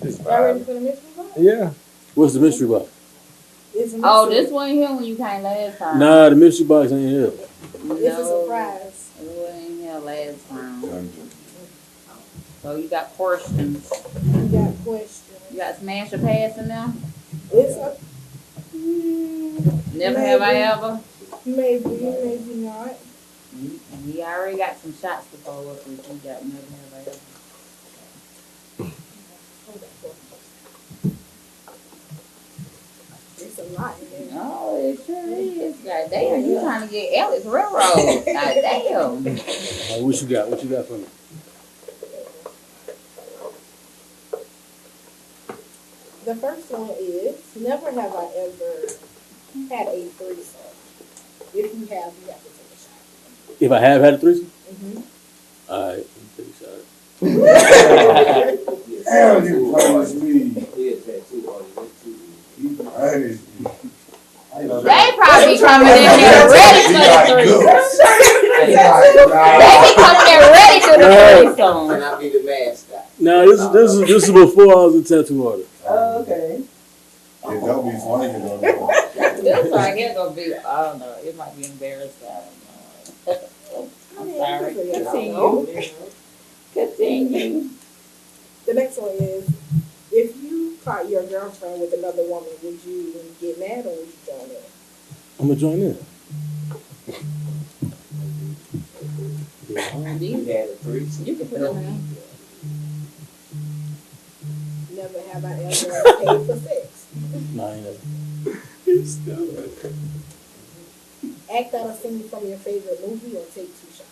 Y'all ready for the mystery box? Yeah. What's the mystery box? It's a mystery. Oh, this wasn't here when you came last time. Nah, the mystery box ain't here. It's a surprise. It wasn't here last time. So you got questions. You got questions. You got smash or pass in there? It's a Never have I ever. maybe not. He already got some shots to follow up with. He got never have I ever. It's a lot in there. Oh, it sure is. God damn, you trying to get Allex Redd. God damn. What you got? What you got for me? The first one is, never have I ever had a threesome. If you have to take a shot. If I have had a threesome? Mm-hmm. All right, take a shot. Hell, you punish me. They probably coming in there ready for the threesome. They be coming there ready for the threesome. And I'll be the mascot. Now this is before I was a tattoo artist. Oh, okay. It don't be funny though. This right here gonna be, I don't know, it might be embarrassing. I don't know. I'm sorry. Continue. The next one is, if you caught your girlfriend with another woman, would you get mad or would you join in? I'm gonna join in. You had a threesome. You can put it in. Never have I ever paid for sex. Nah, I ain't never. Act out a scene from your favorite movie or take 2 shots.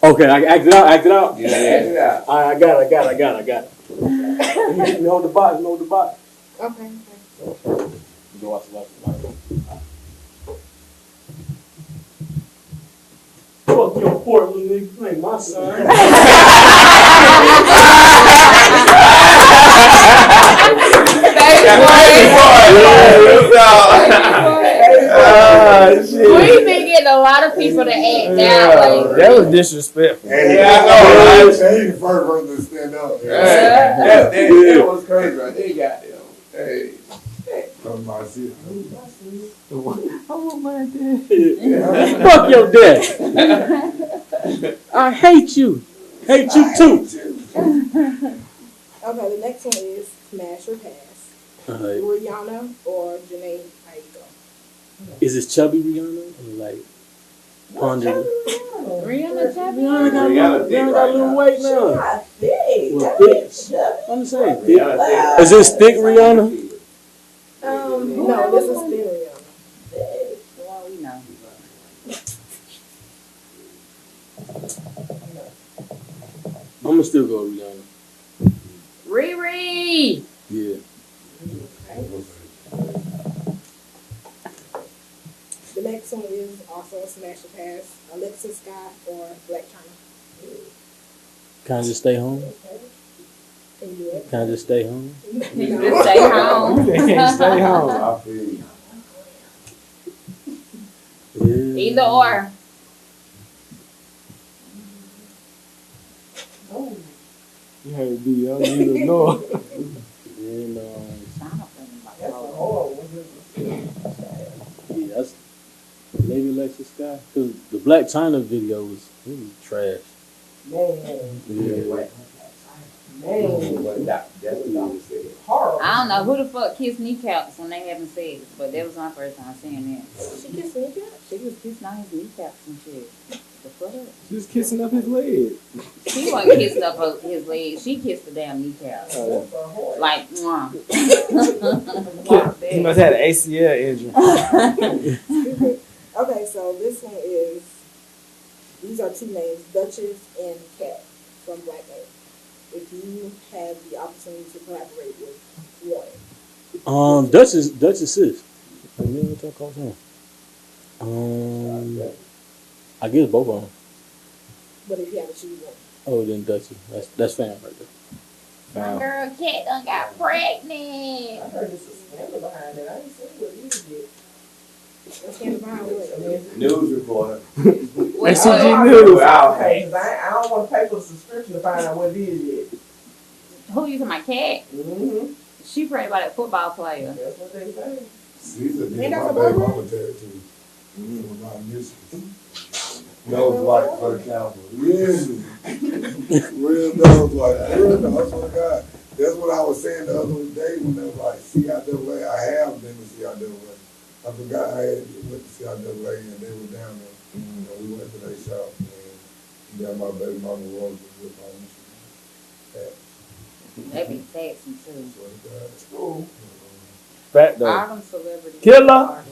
Okay, I act it out. Yeah. I got it. You hold the box, Okay. Go watch the Fuck your port, little nigga. You ain't my son. Shit. We've been getting a lot of people to act that way. That was disrespectful. And Yeah, I know, right? He the first person to stand up. That was crazy, right? They got them. Hey. Come my shit. I want my dad. Fuck your dad. I hate you. Hate you too. Okay, the next one is Smash or Pass. Alright. Rihanna or Janae Aiko. Is this chubby Rihanna? Or like Pondy? Rihanna Chapman. Rihanna got a little weight now. Not thick. Well, That thick. bitch chubby. I'm saying thick. Yeah, Is this thick Rihanna? No, this is thin Rihanna. Well, we know. I'm gonna still go with Rihanna. Riri. Yeah. The next one is also a Smash or Pass. Alexa Scott or Black China. Can I just stay home? Can you do it? Can I just stay home? You just stay home. Can't stay home. I feel you. Yeah. Either or. You had to be young, you don't know. And That's a whole yeah, that's maybe Alexis Sky. Cause the Black China video was trash. man. Yeah. Man. That's what Dr. said. Horrible. I don't know who the fuck kissed kneecaps when they having sex, but that was my first time seeing that. She kissed me. She was kissing on his kneecaps and shit. The fuck? Just kissing up his leg. She wasn't kissing up his legs. She kissed the damn kneecaps. Like, mwah. He must have had an ACL injury. Okay, so this one is, these are two names, Duchess and Cat from Black Earth. If you have the opportunity to collaborate with one. Duchess sis. I guess both of them. But if you have to choose one. Oh, then Duchess. That's fam right there. My girl Cat done got pregnant. I heard this is scandal behind it. I ain't seen what it is yet. Let's get behind what? News reporter. HTG News. Wow. Okay, 'cause I don't want to pay for the subscription to find out what it is yet. Who you talking about, Cat? Mm-hmm. She prayed about that football player. That's what they say. Caesar did Ain't my that baby the mama tattoo. With my missions. Nose white for the Cowboys. Yeah. Real nose white. Real nose. Oh my God. That's what I was saying the other day when they was like CIAA. I have been to CIAA. I forgot I had went to CIAA and they were down there. And we went to their shop and got my baby mama rolling with my missions. They be sexy too. Ooh. Fat though. All them celebrities. Killer. are.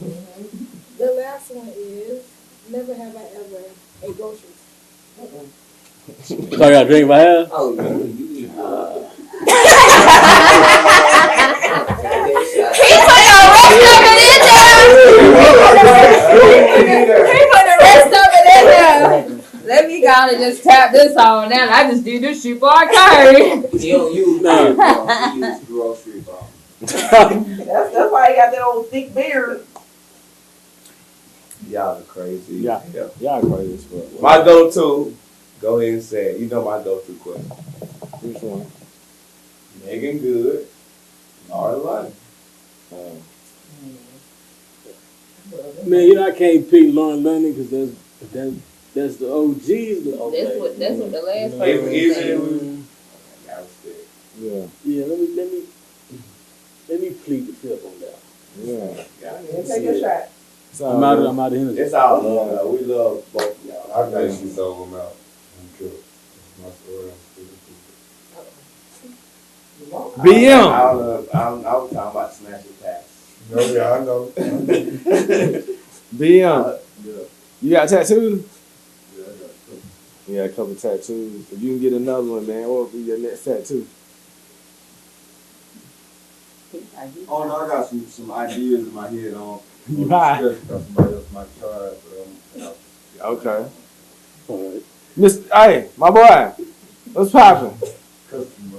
The last one is, never have I ever ate groceries. So I got to drink my hair? Oh, yeah, you He put the rest of it in there. He put the rest of it in there. Let me go and just tap this on now. I just do this shit for a card. You don't use you use grocery bar. That's why he got that old thick beard. Y'all are crazy. Yeah. Y'all crazy as fuck. My go-to, go ahead and say it. You know my go-to question. Which one? Megan Good, Laura London. Man, I can't pick Lauren London because that's the OGs. That's what the last Even person if said. we, I respect. Yeah. Yeah, let me plead the fifth on that. Yeah. And take a shot. So, I'm out of here. It's all love, though. We love both of y'all. I think she sold them out. I'm sure. My story. BM. I was talking about Smash and Pass. No, yeah, I know. BM. Yeah. You got tattoos? Yeah, I got it. Yeah, a couple tattoos. If you can get another one, man, what would be your next tattoo? Oh no, I got some ideas in my head on. You high? Somebody else might try it, but Okay. All right. Hey, my boy, what's poppin'? customer.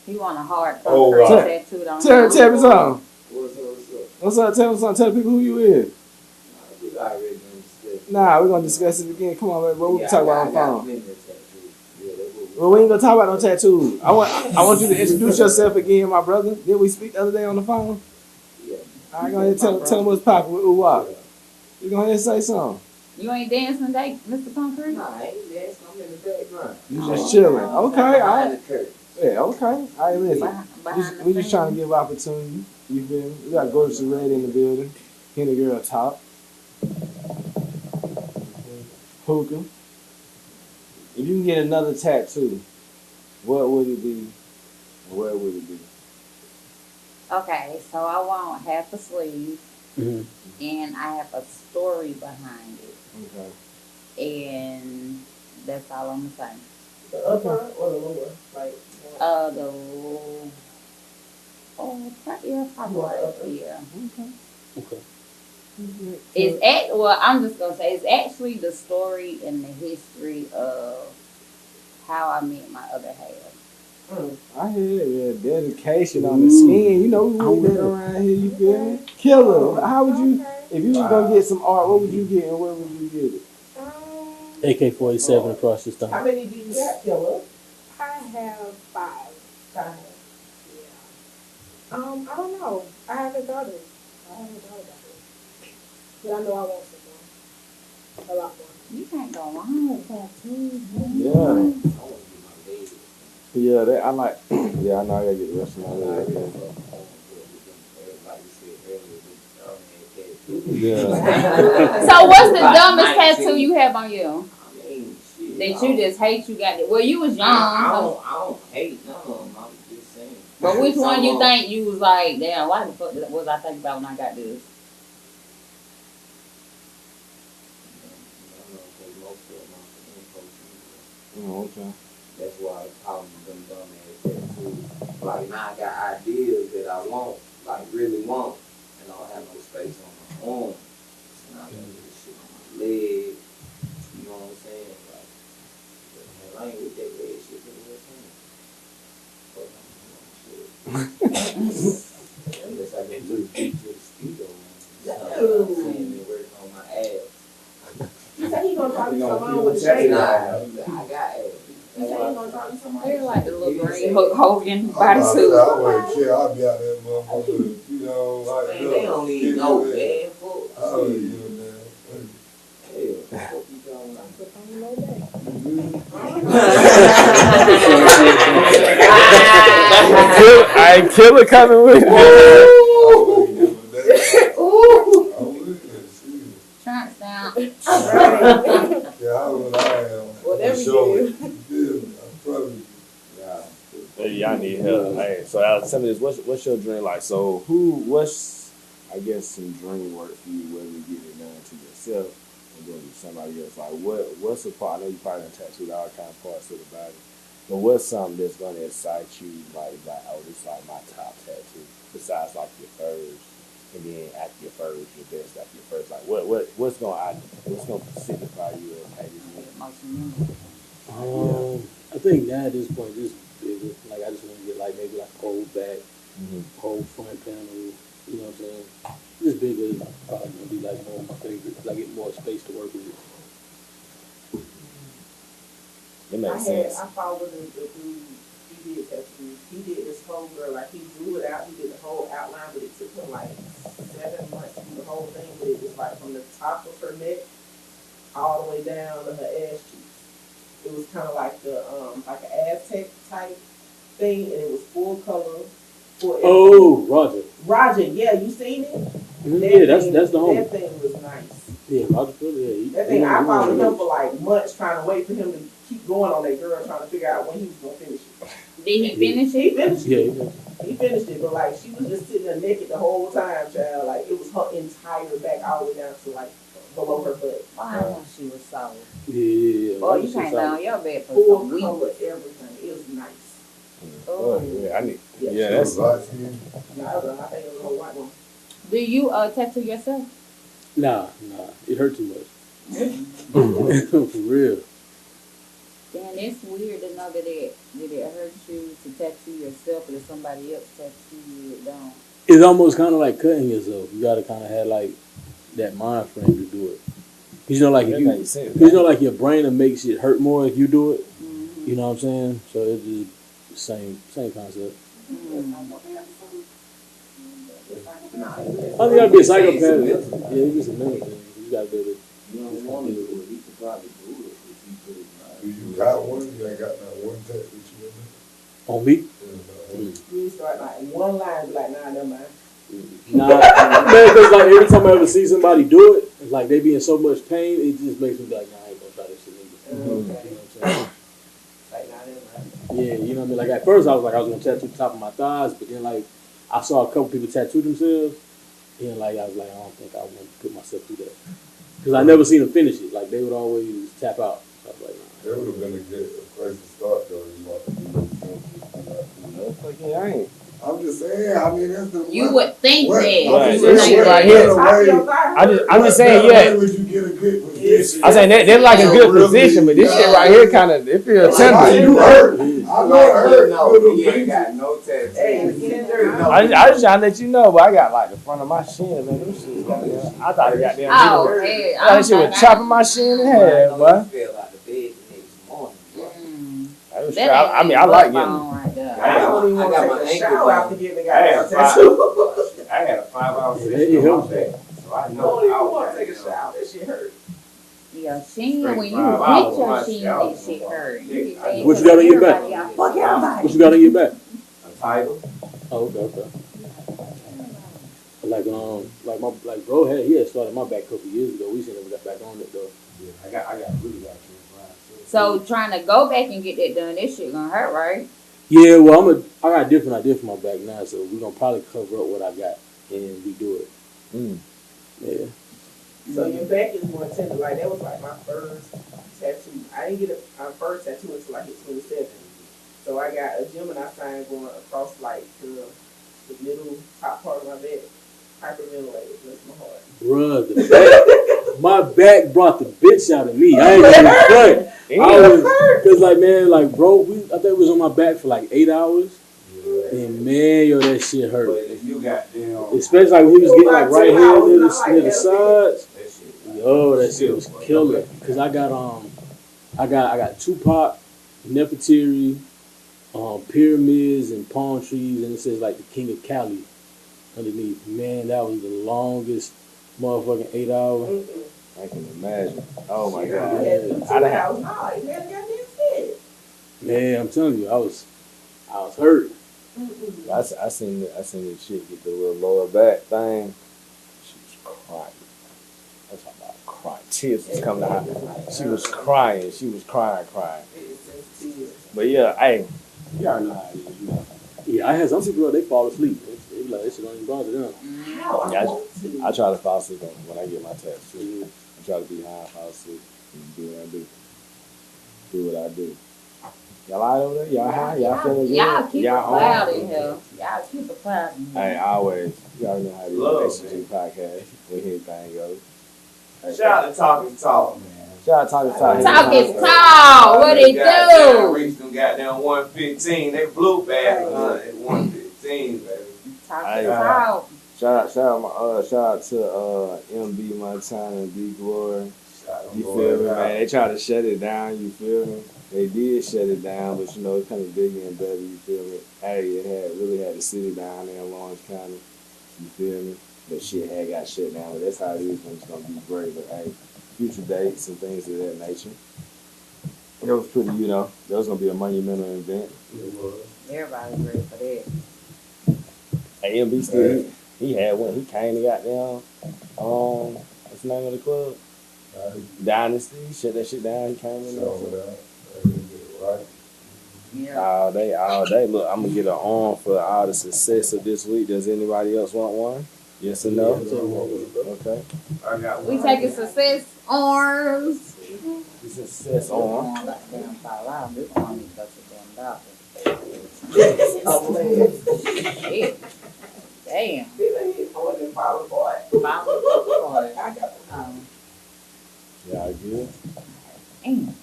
He want a hard Oh, concrete right. tattooed on Tell him. me something. What's up? What's up? Tell me something. Tell the people who you is. We already done discussed. Nah, we're gonna discuss it again. Come on, man, bro. We can talk about it on the phone. plenty of tattoos. Yeah, that's what Well, we ain't gonna talk about no tattoos. I want you to introduce yourself again, my brother. Did we speak the other day on the phone? Yeah. All right, go ahead and tell them what's poppin' with Uwap. You go ahead and say something. You ain't dancing today, Mr. Concrete? Nah, I ain't dancing. I'm in the background. You just chilling. Okay, all Behind right. the curtain. Yeah, okay. All right, listen. Behind We the just trying to scenes. Mm-hmm. give opportunity. You feel me? We got Allex Redd in the building. Henny Girl Talk. Hookah. If you can get another tattoo, what would it be? And where would it be? Okay, so I want half a sleeve, Mm-hmm. and I have a story behind it, Okay. and that's all I'm saying. The upper or the lower? Like, The probably yeah. Okay. I'm just gonna say it's actually the story and the history of how I met my other half. I hear it, yeah. Dedication on the skin. You know, we need that around here, you feel me? Killer. How would you, if you was gonna get some art, what would you get and where would you get it? AK-47 across your how stomach. many do you got, Killer? I have 5. Five. Yeah. I don't know. I haven't thought it. I haven't thought about it. But I know I want some more. A lot more. You can't go wrong with tattoos. Yeah. I want to get my leg. Yeah, that I like. Yeah, I know I gotta get the rest of my leg. Like you said earlier, Yeah. So what's the dumbest tattoo you have on you? I mean, shit. That you just hate you got it? Well, you was young. I So, don't hate none of them. I'm just saying. but which one you Some think you was like, damn, why the fuck was I thinking about when I got this? Oh, okay. That's why I call them dumb ass tattoos. Like now I got ideas that I want, like really want, and I don't have no space on my arm. So now I gotta get this shit on my leg. You know what I'm saying? Like, but I ain't with that leg shit. Unless I get to the beach to the speedo. And work on my ass. You say you gonna try to come on with the shade? Nah, I got ass. You say you gonna try to come on? They're like the little green Hogan I bodysuit. wouldn't care. I'd be out there, motherfucker. You know, like Man, they don't need no bad foot. I don't give a damn. Hell, what you talking about? Put on your day. I ain't Killer coming with me. I wouldn't give a damn. I wouldn't. Shit. Trunks down. Yeah, I know what I am. Whatever For you sure. do. You feel me? I'm probably. Hey, y'all need help. Hey, so tell me this: what's your dream like? So what's I guess some dream work for you, whether you get it done to yourself or doing it to somebody else? Like what's the part? I know you probably done tattooed all kind of parts of the body, but what's something that's gonna excite you? Like oh, this is like my top tattoo. Besides like your first, and then after your first, your best after your first. Like what's gonna signify you as hey, this is Most memorable. I think now at this point, just bigger. Like I just want to get like maybe like a whole back, whole front panel. You know what I'm saying? Just bigger is probably gonna be like more of my favorite. Like get more space to work with. It makes sense. I followed the dude. He did tattoos. He did this whole girl, like he drew it out. He did the whole outline, but it took him like 7 months to do the whole thing. But it was like from the top of her neck all the way down to her ass cheeks. It was kind of like the like an Aztec type thing, and it was full color. Oh, Roger. Roger, yeah, you seen it? Yeah, that's the homie. That thing was nice. Yeah, Roger Phillips. Yeah, That thing, I followed him for like months, trying to wait for him to keep going on that girl, trying to figure out when he was gonna finish it. Did he finish He it? finished Yeah, it. yeah. He finished it, but like she was just sitting there naked the whole time, child. Like it was her entire back all the way down to like below her butt. Wow, she was solid. Yeah. Boy, you can't lay on your bed for Full some weeks. color, everything. It was nice. Oh, yeah, I need. Yeah. Yeah, that's. Light skin. Nah, I think it was a white one. Do you tattoo yourself? Nah, it hurt too much. For real. Damn, it's weird to know that it hurts you to tattoo yourself, but if somebody else tattoo you, it don't. It's almost kind of like cutting yourself. You gotta kind of have like that mind frame to do it. 'Cause you know, like if That you, makes sense. 'cause you know, like your brain will make shit hurt more if you do it. Mm-hmm. You know what I'm saying? So it's just the same concept. Nah, I think I'd be a psychopath. Yeah, it's just a mental thing. You gotta be able to. you don't want to do it. He could probably do it if he put his mind. Do you got one? You ain't got that one tattoo that you got? On me? You start like in one line, be like, nah, never mind. Nah, man, because like every time I ever see somebody do it, it's like they be in so much pain, it just makes me be like, nah, I ain't gonna try this shit either. You know what I'm saying? Like, nah, never mind. Yeah, you know what I mean? Like at first I was gonna tattoo the top of my thighs, but then like I saw a couple people tattoo themselves, and like I was like, I don't think I want to put myself through that. Because I never seen them finish it. Like they would always tap out. So I was like, nah. That would have been a good place to start though. You want to do Motherfucker, I ain't. I'm just saying, I mean, that's the. You would think What? that. Right. You This would shit think right that. here. Top of your thigh. I'm just saying, What yeah. would you get a good position? I saying that's like a good position, but this shit right here kind of it feels Like, tender. you hurt. I know it hurt. No, he ain't got no tattoo. Hey, it's tender. I just trying to let you know, but I got like the front of my shin, man. Them shit got there. I thought it got there. Oh, I hey, thought that shit was chopping my shin in half, boy. Fell out of bed the next morning. I was That try- I mean, I like getting. right there. I don't even I want got to my take a ankle shower down. after getting the I goddamn had a tattoo. I had a 5-hour It session on helps. my back, so I I know don't even I was want to take a goddamn- shower. That shit hurt. Your shin, Straight when you 5 hit hours, your my shin, scalp that shit was hurt. on You be my saying What you got on your back? everybody out. Fuck everybody. What you got on your back? A title. Oh, okay. Like bro he had started my back a couple years ago. We just never got back on it though. Yeah, I got really got to. So trying to go back and get that done, this shit gonna hurt, right? Yeah, well I got a different idea for my back now, so we're gonna probably cover up what I got and redo it. Yeah. So your back is more tender. Like that was like my first tattoo. I didn't get a first tattoo until I hit 27. So I got a Gemini sign going across like the middle top part of my back. Hyperventilated, bless my heart. Bruh, the back, my back brought the bitch out of me. I ain't gonna front. I was, cause like man, like bro, I think we was on my back for like 8 hours, and man, yo, that shit hurt. But if you got them, Especially like when he was getting like right here near Not like the that. sides. that shit. Yo, that shit was killer. Cause I got Tupac, Nefertiti, pyramids and palm trees, and it says like the King of Cali underneath. Man, that was the longest motherfucking 8 hours. I can imagine. Oh my I god. had them 2 I done- hours. No, I had a goddamn fit. Man, I'm telling you, I was hurt. I seen this chick get the little lower back thing. She was crying. I'm talking about crying. Tears was coming out. She was crying. She was crying. But yeah, hey, you already know how it is. You know. Yeah, I had some people they fall asleep. They be like, this shit don't even bother them. How I Yeah, want to. I try to fall asleep when I get my tattoo. I try to be high, fall asleep, and do what I do. Do what I do. Y'all all right over there? Y'all high? Y'all feeling good? Y'all keep it Y'all on? cloud in here. Y'all keep it cloud in here. Hey, always. You already know how it is. Love, HTG podcast. Where everything goes. Shout out to Talking Talk, man. Shout out to Talk. Talk is tall. What it Goddamn, do? reached them goddamn 115. They blew back at 115, baby. Talk Hey, is tall. Shout out to MB Montana and D Glory. You feel me, man? They tried to shut it down. You feel me? They did shut it down, but you know it's kind of bigger and better. You feel me? Hey, it really had the city down there in Lawrence County. You feel me? But shit had got shut down. But that's how it is when it's gonna be great. But hey, future dates and things of that nature. It was pretty, you know, that was gonna be a monumental event. Everybody's ready for that. Hey, MB still he had one. He came to goddamn what's the name of the club? Dynasty. He shut that shit down. He came in there. Yeah. All day. Look, I'm gonna get an arm for all the success of this week. Does anybody else want one? Yes or no? Okay. I got We one. taking success arms. Success arm. Damn fall out. This one need to go to the damn doctor. Shit. Damn. Fall apart. I got Y'all good? Damn.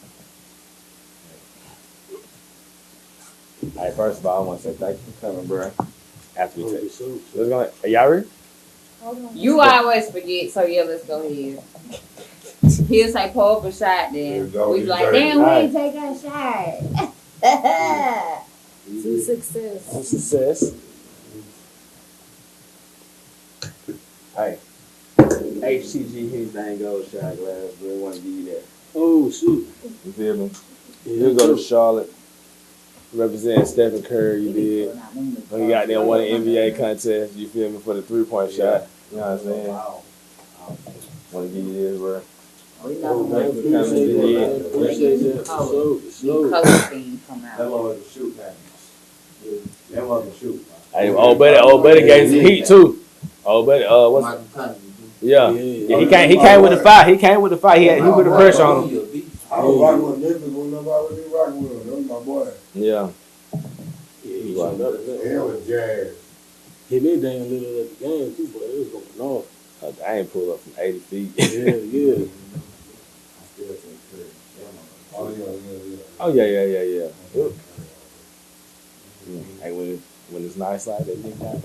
All right, first of all, I want to say thank you for coming, bro. After we take, So, let's go. Are y'all ready? You always forget, so yeah, let's go ahead. He'll say pull up a shot, then we be like, damn, we ain't take that shot. To success. On success. Hey, HTG anything goes shot glass. We want to give you that. oh shoot. You feel me? Yeah, You go to Charlotte, represent Stephen Curry. You did. When you got there, won an NBA contest. You feel me, for the 3-point shot. You know what I'm saying? Want to give you this, bro. We know Thank you for coming. Yeah. Appreciate that. So, the color thing come That out. motherfucker shoot, man. That motherfucker shoot, man. Hey, old buddy gave some heat too. Old buddy, what's Michael Cunningham. yeah. Yeah. He came with the fire. He came with the fire. He put the pressure on him. I was rocking with Memphis when nobody was rocking with him. That was my boy. Yeah. Yeah, he showed up. Hell with Jazz. Hit me damn little at the game too, but it was going off. I ain't pulled up from 80 feet. Yeah, yeah. Oh, yeah. Oh yeah. Hey, when it's nice like that, you got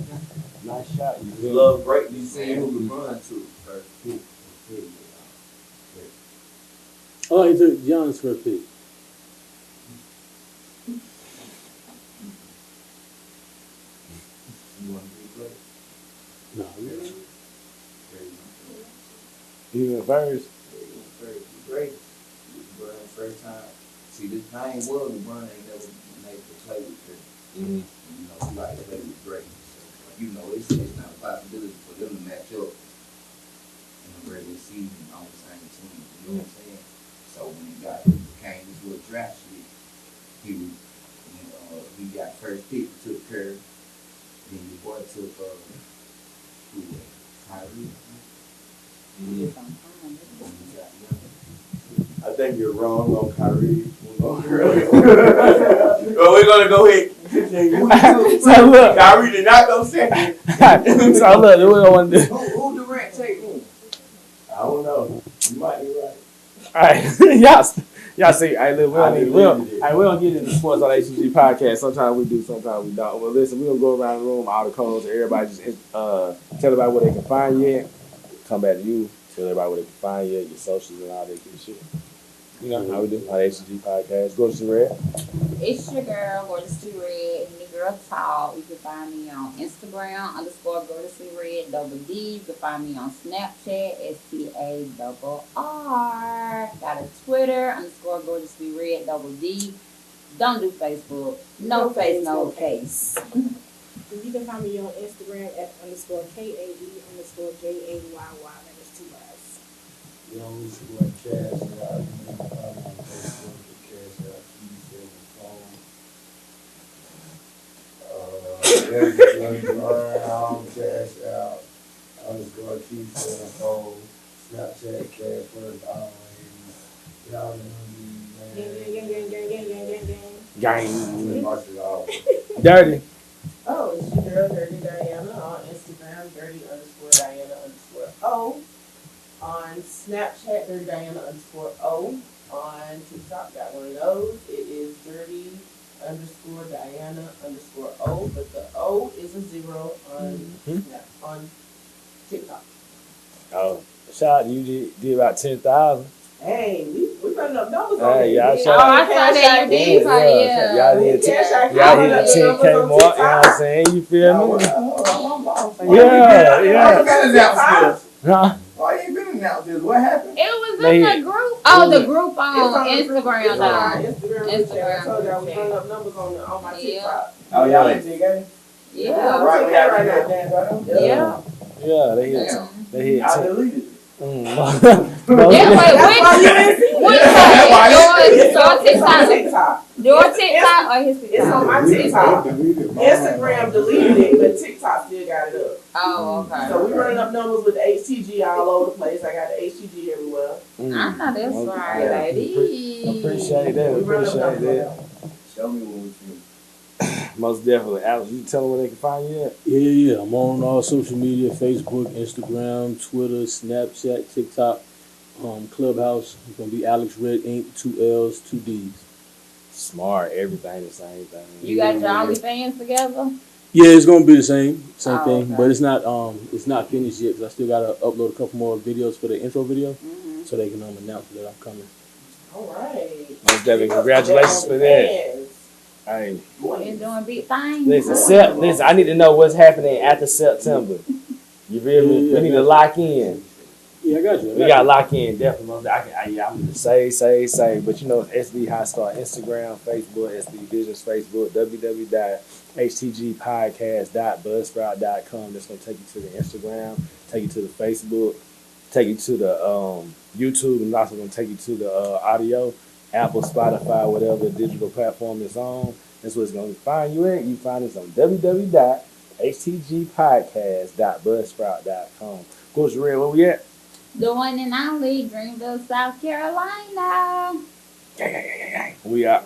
nice shot. You feel me? Love break. You see who LeBron to first pick. Oh, he took Giannis first pick. You want to be great? No, yeah. You went first. Great. LeBron first time. See, this thing was LeBron ain't never made to play with Curry. Mm-hmm. You know, he like to play with Drake. So, you know, it's not a possibility for them to match up in the regular season on the same team. You know what I'm saying? So when he came this little draft shit, he got first pick, took Curry. Then your boy took Kyrie. I think you're wrong on Kyrie. Well, we're gonna go ahead. So look, Kyrie did not go second. so look, we don't want to do. Who Durant take him? I don't know. You might be right. All right, y'all see. Hey, look, we don't get into sports on HTG podcast. Sometimes we do, sometimes we don't. Well, listen, we're gonna go around the room, all the codes, everybody just tell everybody where they can find you at. Come back to you, tell everybody where they can find you at, your socials and all that good shit. You know how we do on HTG podcast. Go to Red. It's your girl, Gorgeously Red, and the girl Tall. You can find me on Instagram, _Gorgeously Red, _D. You can find me on Snapchat, STARR. Got a Twitter, _Gorgeously Red, _D. Don't do Facebook. No face, no case. And you can find me on Instagram at _KAE_JAYY. That is 2 Y's. You know, we should like cash out. You know, I'm on Facebook for cash out. Cash out. _Keith Snapchat, cash first, always. Y'all know me, man. Gang. Watch it all. Dirty. Oh, it's your girl, Dirty Diana, on Instagram, Dirty_Diana_O. On Snapchat, Dirty Diana_O. On TikTok, got one of those. It is Dirty_Diana_O, but the O is a 0 on TikTok. Oh, shout out, you did about 10,000. Hey, we running up numbers on Hey, that. y'all shout I saw that you did. Y'all did y'all hit the 10K mark, you know what I'm saying? You feel me? Yeah. Huh? Why you ain't been announced this? What happened? It was in the group. Oh, the group on Instagram, It's on though. Instagram. I told y'all we running up numbers on my TikTok. Oh, y'all ain't TK? Yeah. Right, we got right right now. Yeah. Yeah, they hit I 10. deleted it. Yeah, wait, which TikTok. your TikTok or his It's TikTok? on my TikTok. Instagram deleted it, but TikTok still got it up. Oh, okay. So we running up numbers with the HTG all over the place. I got the HTG everywhere. I know that's right, Yeah. baby. Appreciate that. We running up Appreciate numbers. that. Show me what we do. Most definitely. Alex, you tell them where they can find you at? Yeah. I'm on all social media: Facebook, Instagram, Twitter, Snapchat, TikTok, Clubhouse. It's gonna be Allex Redd Inc. 2 L's, 2 D's. Smart. Everything the same thing. You got your OnlyFans together? Yeah, it's gonna be the same Oh, thing, okay. but it's not finished yet because I still gotta upload a couple more videos for the intro video, Mm-hmm. so they can announce that I'm coming. All right. Most definitely. Congratulations for that. Hey, Been doing big things. listen, I need to know what's happening after September. You feel me? Yeah, We need to lock in. Yeah, I got you. We gotta lock in, definitely. I'm gonna say. But you know, it's SB High Star Instagram, Facebook, SB Visions Facebook, www.htgpodcast.buzzsprout.com. That's gonna take you to the Instagram, take you to the Facebook, take you to the YouTube, and also gonna take you to the audio, Apple, Spotify, whatever digital platform it's on. That's what it's gonna find you at. You find us on www.htgpodcast.buzzsprout.com. Coach Red, where we at? The one and only Greenville, South Carolina. We out.